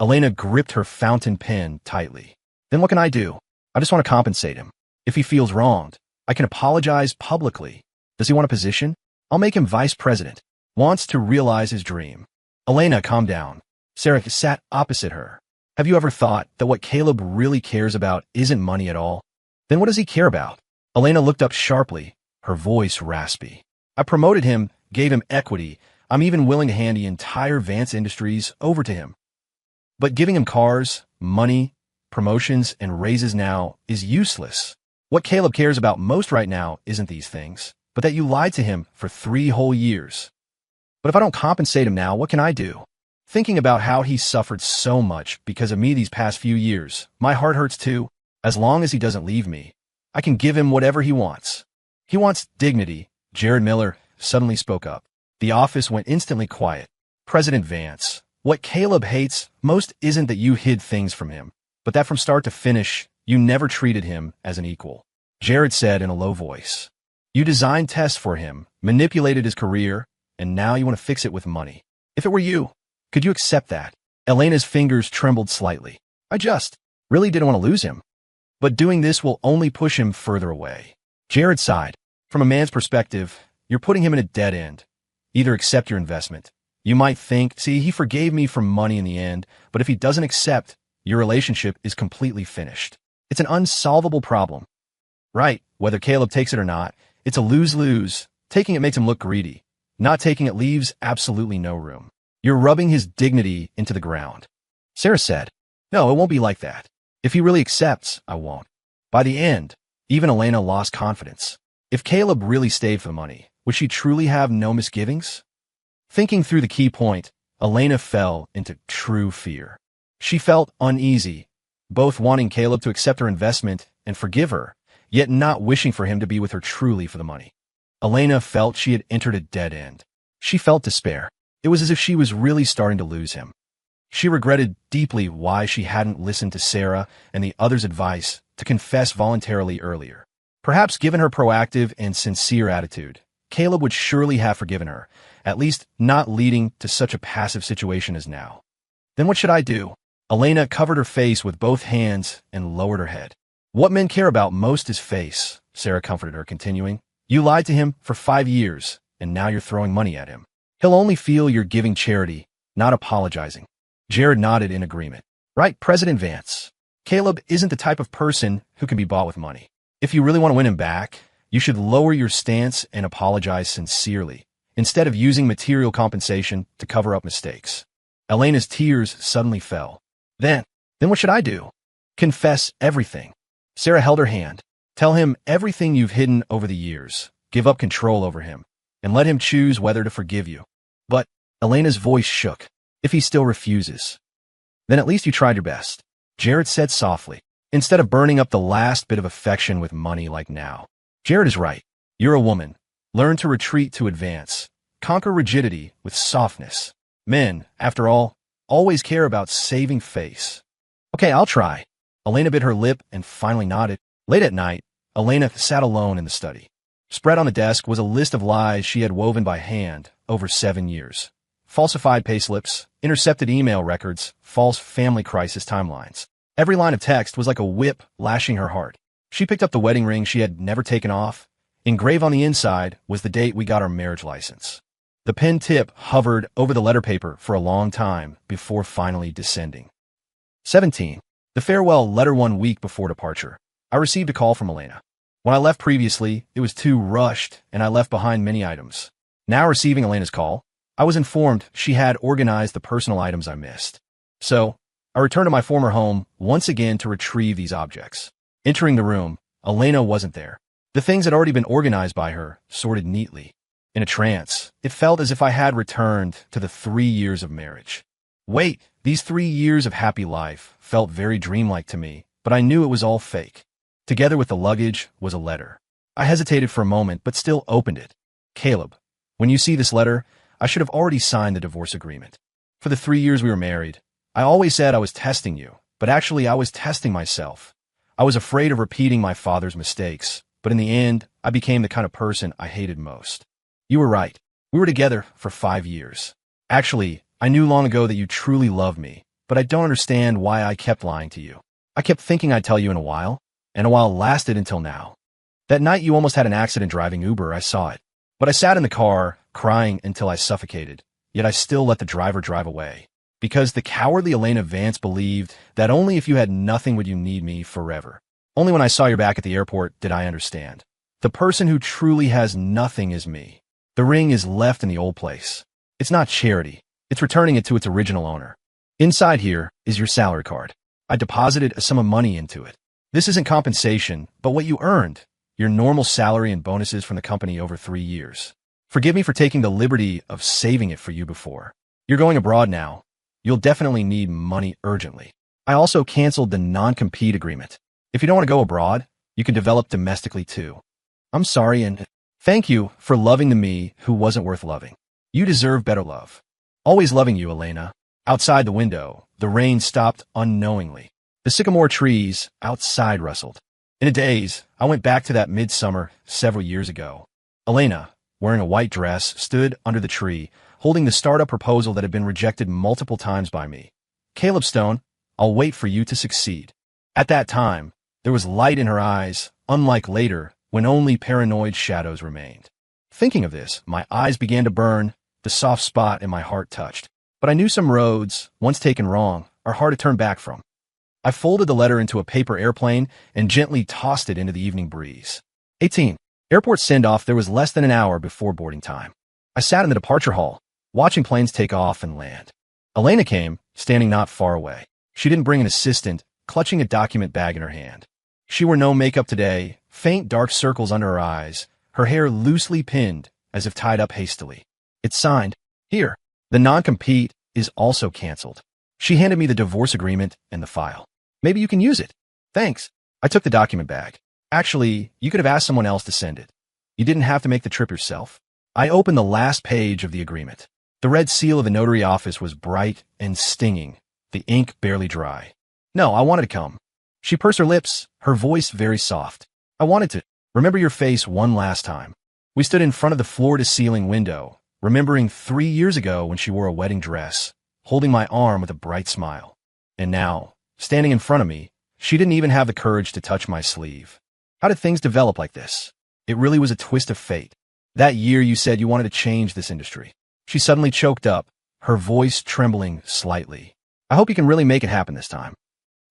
Elena gripped her fountain pen tightly. Then what can I do? I just want to compensate him. If he feels wronged, I can apologize publicly. Does he want a position? I'll make him vice president. Wants to realize his dream. Elena, calm down. Sarah sat opposite her. Have you ever thought that what Caleb really cares about isn't money at all? Then what does he care about? Elena looked up sharply, her voice raspy. I promoted him, gave him equity. I'm even willing to hand the entire Vance Industries over to him. But giving him cars, money, promotions, and raises now is useless. What Caleb cares about most right now isn't these things, but that you lied to him for 3 whole years. But if I don't compensate him now, what can I do? Thinking about how he suffered so much because of me these past few years, my heart hurts too. As long as he doesn't leave me, I can give him whatever he wants. He wants dignity. Jared Miller suddenly spoke up. The office went instantly quiet. President Vance, what Caleb hates most isn't that you hid things from him, but that from start to finish, you never treated him as an equal. Jared said in a low voice. You designed tests for him, manipulated his career, and now you want to fix it with money. If it were you, could you accept that? Elena's fingers trembled slightly. I just really didn't want to lose him. But doing this will only push him further away. Jared sighed. From a man's perspective, you're putting him in a dead end. Either accept your investment. You might think, see, he forgave me for money in the end, but if he doesn't accept, your relationship is completely finished. It's an unsolvable problem. Right, whether Caleb takes it or not, it's a lose-lose. Taking it makes him look greedy. Not taking it leaves absolutely no room. You're rubbing his dignity into the ground. Sarah said, no, it won't be like that. If he really accepts, I won't. By the end, even Elena lost confidence. If Caleb really stayed for the money, would she truly have no misgivings? Thinking through the key point, Elena fell into true fear. She felt uneasy, both wanting Caleb to accept her investment and forgive her, yet not wishing for him to be with her truly for the money. Elena felt she had entered a dead end. She felt despair. It was as if she was really starting to lose him. She regretted deeply why she hadn't listened to Sarah and the others' advice to confess voluntarily earlier. Perhaps given her proactive and sincere attitude, Caleb would surely have forgiven her, at least not leading to such a passive situation as now. Then what should I do? Elena covered her face with both hands and lowered her head. What men care about most is face, Sarah comforted her, continuing. You lied to him for 5 years, and now you're throwing money at him. He'll only feel you're giving charity, not apologizing. Jared nodded in agreement. Right, President Vance. Caleb isn't the type of person who can be bought with money. If you really want to win him back, you should lower your stance and apologize sincerely, instead of using material compensation to cover up mistakes. Elena's tears suddenly fell. Then what should I do? Confess everything. Sarah held her hand. Tell him everything you've hidden over the years. Give up control over him, and let him choose whether to forgive you. But Elena's voice shook. If he still refuses, then at least you tried your best, Jared said softly, instead of burning up the last bit of affection with money like now. Jared is right. You're a woman. Learn to retreat to advance. Conquer rigidity with softness. Men, after all, always care about saving face. Okay, I'll try. Elena bit her lip and finally nodded. Late at night, Elena sat alone in the study. Spread on the desk was a list of lies she had woven by hand over 7 years. Falsified payslips, intercepted email records, false family crisis timelines. Every line of text was like a whip lashing her heart. She picked up the wedding ring she had never taken off. Engraved on the inside was the date we got our marriage license. The pen tip hovered over the letter paper for a long time before finally descending. 17. The farewell letter 1 week before departure. I received a call from Elena. When I left previously, it was too rushed and I left behind many items. Now receiving Elena's call, I was informed she had organized the personal items I missed. So, I returned to my former home once again to retrieve these objects. Entering the room, Elena wasn't there. The things had already been organized by her, sorted neatly. In a trance, it felt as if I had returned to the 3 years of marriage. Wait, these 3 years of happy life felt very dreamlike to me, but I knew it was all fake. Together with the luggage was a letter. I hesitated for a moment, but still opened it. Caleb, when you see this letter, I should have already signed the divorce agreement. For the 3 years we were married, I always said I was testing you, but actually I was testing myself. I was afraid of repeating my father's mistakes, but in the end, I became the kind of person I hated most. You were right. We were together for 5 years. Actually, I knew long ago that you truly loved me, but I don't understand why I kept lying to you. I kept thinking I'd tell you in a while, and a while lasted until now. That night you almost had an accident driving Uber, I saw it. But I sat in the car, crying until I suffocated, yet I still let the driver drive away. Because the cowardly Elena Vance believed that only if you had nothing would you need me forever. Only when I saw your back at the airport did I understand. The person who truly has nothing is me. The ring is left in the old place. It's not charity. It's returning it to its original owner. Inside here is your salary card. I deposited a sum of money into it. This isn't compensation, but what you earned. Your normal salary and bonuses from the company over 3 years. Forgive me for taking the liberty of saving it for you before. You're going abroad now. You'll definitely need money urgently. I also canceled the non-compete agreement. If you don't want to go abroad, you can develop domestically too. I'm sorry and thank you for loving the me who wasn't worth loving. You deserve better love. Always loving you, Elena. Outside the window, the rain stopped unknowingly. The sycamore trees outside rustled. In a daze, I went back to that midsummer several years ago. Elena, wearing a white dress, stood under the tree, holding the startup proposal that had been rejected multiple times by me. Caleb Stone, I'll wait for you to succeed. At that time, there was light in her eyes, unlike later, when only paranoid shadows remained. Thinking of this, my eyes began to burn, the soft spot in my heart touched. But I knew some roads, once taken wrong, are hard to turn back from. I folded the letter into a paper airplane and gently tossed it into the evening breeze. 18. Airport send-off. There was less than an hour before boarding time. I sat in the departure hall, watching planes take off and land. Elena came, standing not far away. She didn't bring an assistant, clutching a document bag in her hand. She wore no makeup today, faint dark circles under her eyes, her hair loosely pinned, as if tied up hastily. It's signed. Here. The non-compete is also canceled. She handed me the divorce agreement and the file. Maybe you can use it. Thanks. I took the document back. Actually, you could have asked someone else to send it. You didn't have to make the trip yourself. I opened the last page of the agreement. The red seal of the notary office was bright and stinging, the ink barely dry. No, I wanted to come. She pursed her lips, her voice very soft. I wanted to remember your face one last time. We stood in front of the floor-to-ceiling window, remembering 3 years ago when she wore a wedding dress, holding my arm with a bright smile. And now, standing in front of me, She didn't even have the courage to touch my sleeve. How did things develop like this? It really was a twist of fate. That year you said you wanted to change this industry. She suddenly choked up, her voice trembling slightly. I hope you can really make it happen this time.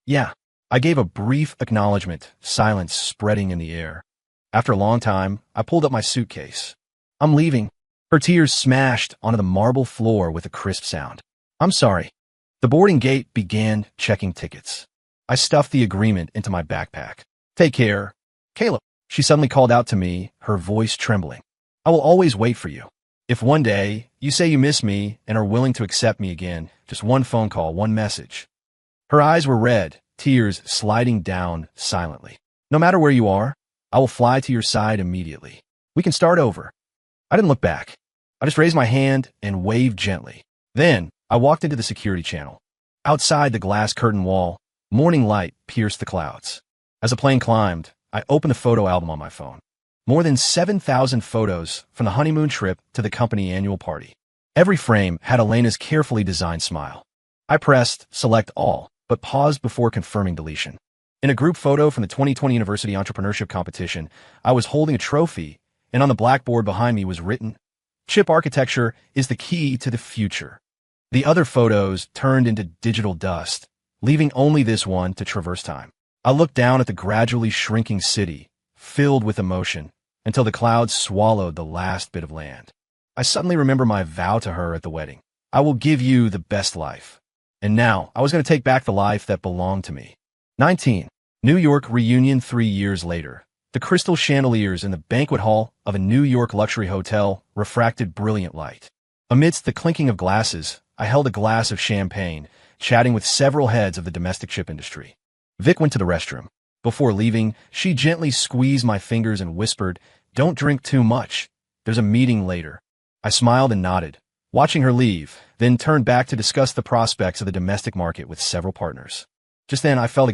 Yeah. I gave a brief acknowledgement, silence spreading in the air. After a long time, I pulled up my suitcase. I'm leaving. Her tears smashed onto the marble floor with a crisp sound. I'm sorry. The boarding gate began checking tickets. I stuffed the agreement into my backpack. Take care. Caleb, she suddenly called out to me, her voice trembling. I will always wait for you. If one day you say you miss me and are willing to accept me again, just one phone call, one message. Her eyes were red, tears sliding down silently. No matter where you are, I will fly to your side immediately. We can start over. I didn't look back. I just raised my hand and waved gently. Then I walked into the security channel. Outside the glass curtain wall, morning light pierced the clouds. As the plane climbed, I opened the photo album on my phone. More than 7,000 photos from the honeymoon trip to the company annual party. Every frame had Elena's carefully designed smile. I pressed select all, but paused before confirming deletion. In a group photo from the 2020 University Entrepreneurship Competition, I was holding a trophy, and on the blackboard behind me was written, "Chip architecture is the key to the future." The other photos turned into digital dust, leaving only this one to traverse time. I looked down at the gradually shrinking city, filled with emotion, until the clouds swallowed the last bit of land. I suddenly remember my vow to her at the wedding. I will give you the best life. And now, I was going to take back the life that belonged to me. 19. New York reunion 3 years later. The crystal chandeliers in the banquet hall of a New York luxury hotel refracted brilliant light. Amidst the clinking of glasses, I held a glass of champagne, chatting with several heads of the domestic chip industry. Vic went to the restroom. Before leaving, she gently squeezed my fingers and whispered, "Don't drink too much. There's a meeting later." I smiled and nodded, watching her leave, then turned back to discuss the prospects of the domestic market with several partners. Just then I felt a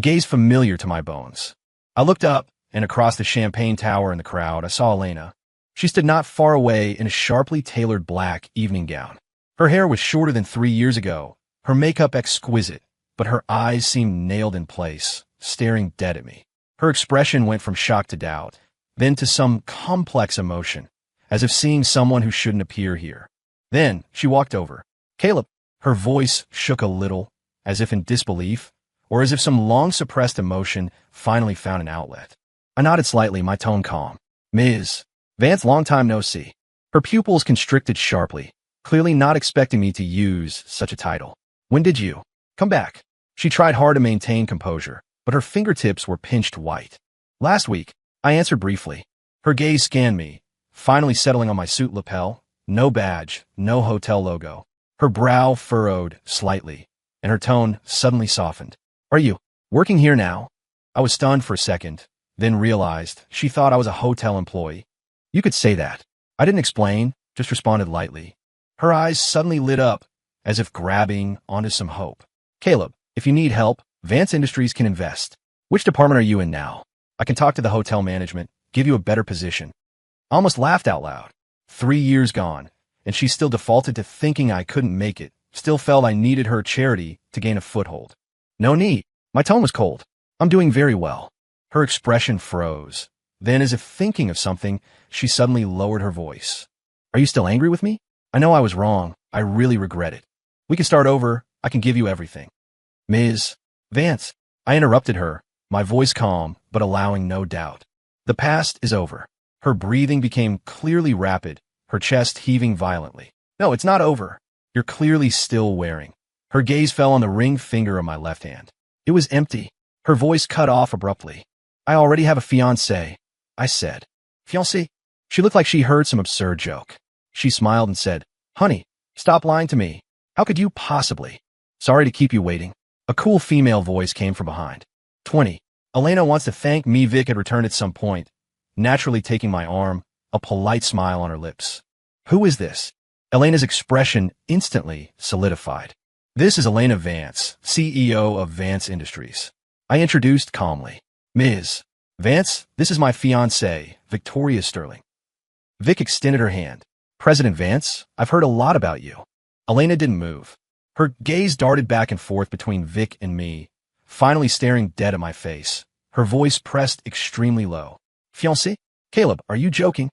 gaze familiar to my bones. I looked up, and across the champagne tower in the crowd, I saw Elena. She stood not far away in a sharply tailored black evening gown. Her hair was shorter than 3 years ago, her makeup exquisite, but her eyes seemed nailed in place, staring dead at me. Her expression went from shock to doubt, then to some complex emotion, as if seeing someone who shouldn't appear here. Then she walked over. "Caleb." Her voice shook a little, as if in disbelief, or as if some long-suppressed emotion finally found an outlet. I nodded slightly, my tone calm. "Ms. Vance, long time no see." Her pupils constricted sharply, clearly not expecting me to use such a title. "When did you come back?" She tried hard to maintain composure, but her fingertips were pinched white. "Last week," I answered briefly. Her gaze scanned me, finally settling on my suit lapel. No badge, no hotel logo. Her brow furrowed slightly, and her tone suddenly softened. "Are you working here now?" I was stunned for a second, then realized she thought I was a hotel employee. "You could say that." I didn't explain, just responded lightly. Her eyes suddenly lit up, as if grabbing onto some hope. "Caleb, if you need help, Vance Industries can invest. Which department are you in now? I can talk to the hotel management, give you a better position." I almost laughed out loud. 3 years gone, and she still defaulted to thinking I couldn't make it, still felt I needed her charity to gain a foothold. "No need." My tone was cold. "I'm doing very well." Her expression froze. Then, as if thinking of something, she suddenly lowered her voice. "Are you still angry with me? I know I was wrong. I really regret it. We can start over. I can give you everything." "Ms. Vance," I interrupted her, my voice calm, but allowing no doubt. "The past is over." Her breathing became clearly rapid, her chest heaving violently. "No, it's not over. You're clearly still wearing." Her gaze fell on the ring finger of my left hand. It was empty. Her voice cut off abruptly. "I already have a fiancé," I said. "Fiancé?" She looked like she heard some absurd joke. She smiled and said, "Honey, stop lying to me. How could you possibly?" "Sorry to keep you waiting." A cool female voice came from behind. 20. Elena wants to thank me. Vic had returned at some point, naturally taking my arm, a polite smile on her lips. "Who is this?" Elena's expression instantly solidified. "This is Elena Vance, CEO of Vance Industries." I introduced calmly. "Ms. Vance, this is my fiancée, Victoria Sterling." Vic extended her hand. "President Vance, I've heard a lot about you." Elena didn't move. Her gaze darted back and forth between Vic and me, finally staring dead at my face. Her voice pressed extremely low. Fiancé? Caleb, are you joking?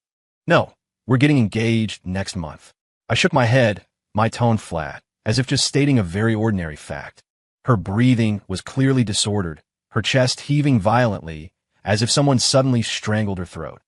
No, we're getting engaged next month. I shook my head, my tone flat, as if just stating a very ordinary fact. Her breathing was clearly disordered, her chest heaving violently, as if someone suddenly strangled her throat.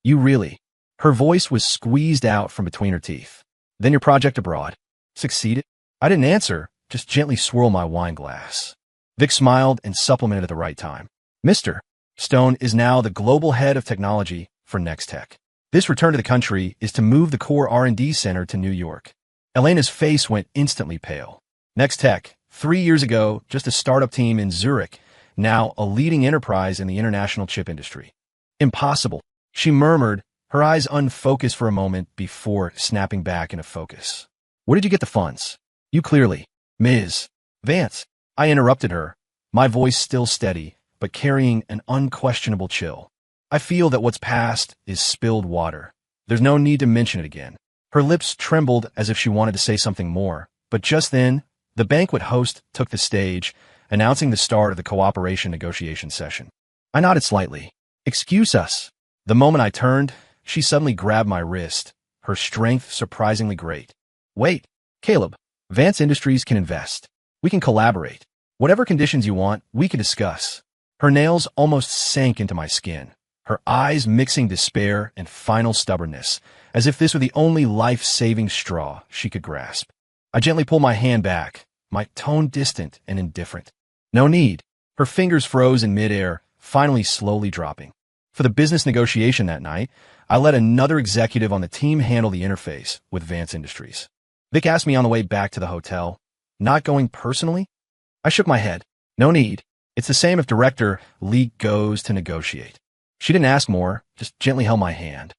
You really? Her voice was squeezed out from between her teeth. Then your project abroad succeeded? I didn't answer, just gently swirl my wine glass. Vic smiled and supplemented at the right time. Mr. Stone is now the global head of technology for Nextech. This return to the country is to move the core R&D center to New York. Elena's face went instantly pale. Nextech, 3 years ago, just a startup team in Zurich, now a leading enterprise in the international chip industry. Impossible, she murmured, her eyes unfocused for a moment before snapping back into focus. Where did you get the funds? You clearly, Ms. Vance. I interrupted her, my voice still steady, but carrying an unquestionable chill. I feel that what's past is spilled water. There's no need to mention it again. Her lips trembled as if she wanted to say something more, but just then, the banquet host took the stage, announcing the start of the cooperation negotiation session. I nodded slightly. Excuse us. The moment I turned, she suddenly grabbed my wrist, her strength surprisingly great. Wait, Caleb, Vance Industries can invest. We can collaborate. Whatever conditions you want, we can discuss. Her nails almost sank into my skin, her eyes mixing despair and final stubbornness, as if this were the only life-saving straw she could grasp. I gently pulled my hand back, my tone distant and indifferent. No need. Her fingers froze in midair, finally slowly dropping. For the business negotiation that night, I let another executive on the team handle the interface with Vance Industries. Vic asked me on the way back to the hotel, not going personally? I shook my head. No need. It's the same if Director Lee goes to negotiate. She didn't ask more, just gently held my hand.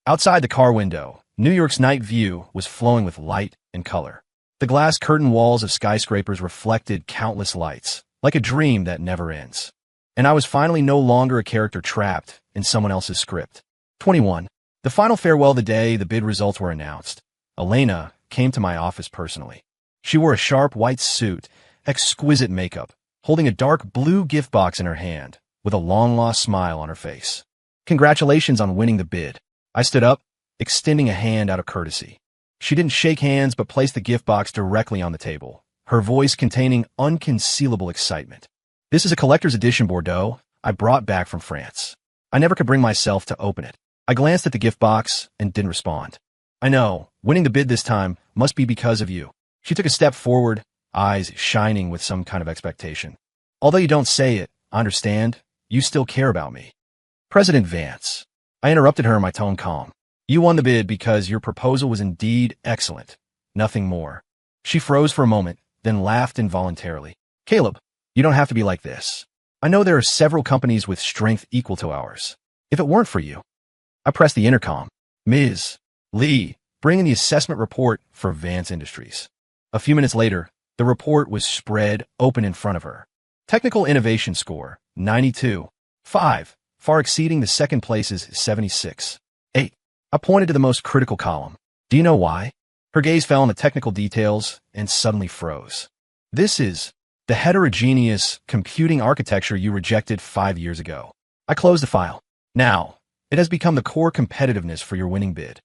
Outside the car window, New York's night view was flowing with light and color. The glass curtain walls of skyscrapers reflected countless lights, like a dream that never ends. And I was finally no longer a character trapped in someone else's script. 21. The final farewell of the day the bid results were announced. Elena came to my office personally. She wore a sharp white suit, exquisite makeup, holding a dark blue gift box in her hand, with a long-lost smile on her face. Congratulations on winning the bid. I stood up, extending a hand out of courtesy. She didn't shake hands but placed the gift box directly on the table, her voice containing unconcealable excitement. This is a collector's edition Bordeaux I brought back from France. I never could bring myself to open it. I glanced at the gift box and didn't respond. I know, winning the bid this time must be because of you. She took a step forward, eyes shining with some kind of expectation. Although you don't say it, I understand, you still care about me. President Vance. I interrupted her, my tone calm. You won the bid because your proposal was indeed excellent. Nothing more. She froze for a moment, then laughed involuntarily. Caleb, you don't have to be like this. I know there are several companies with strength equal to ours. If it weren't for you. I pressed the intercom. Ms. Lee, bring in the assessment report for Vance Industries. A few minutes later, the report was spread open in front of her. Technical innovation score, 92. 5, far exceeding the second place's 76. 8. I pointed to the most critical column. Do you know why? Her gaze fell on the technical details and suddenly froze. This is the heterogeneous computing architecture you rejected 5 years ago. I closed the file. Now, it has become the core competitiveness for your winning bid.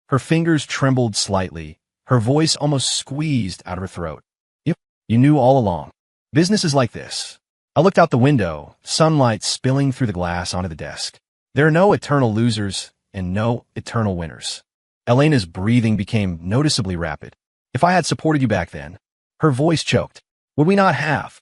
Her fingers trembled slightly, her voice almost squeezed out of her throat. Yep, you knew all along. Business is like this. I looked out the window, sunlight spilling through the glass onto the desk. There are no eternal losers and no eternal winners. Elena's breathing became noticeably rapid. If I had supported you back then, her voice choked. Would we not have?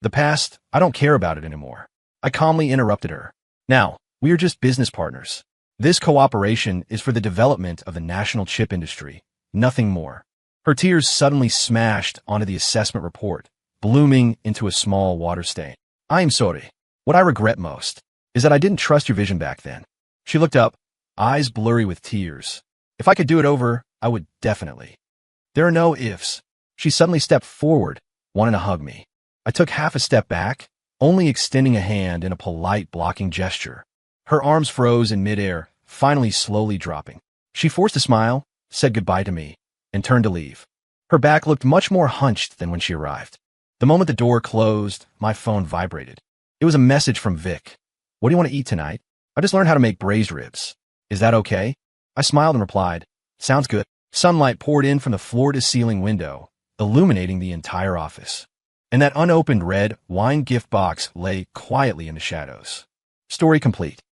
The past, I don't care about it anymore. I calmly interrupted her. Now, we are just business partners. This cooperation is for the development of the national chip industry, nothing more. Her tears suddenly smashed onto the assessment report, blooming into a small water stain. I am sorry. What I regret most is that I didn't trust your vision back then. She looked up, eyes blurry with tears. If I could do it over, I would definitely. There are no ifs. She suddenly stepped forward, wanting to hug me. I took half a step back, only extending a hand in a polite blocking gesture. Her arms froze in midair, finally slowly dropping. She forced a smile, said goodbye to me, and turned to leave. Her back looked much more hunched than when she arrived. The moment the door closed, my phone vibrated. It was a message from Vic. What do you want to eat tonight? I just learned how to make braised ribs. Is that okay? I smiled and replied, sounds good. Sunlight poured in from the floor-to-ceiling window, illuminating the entire office. And that unopened red wine gift box lay quietly in the shadows. Story complete.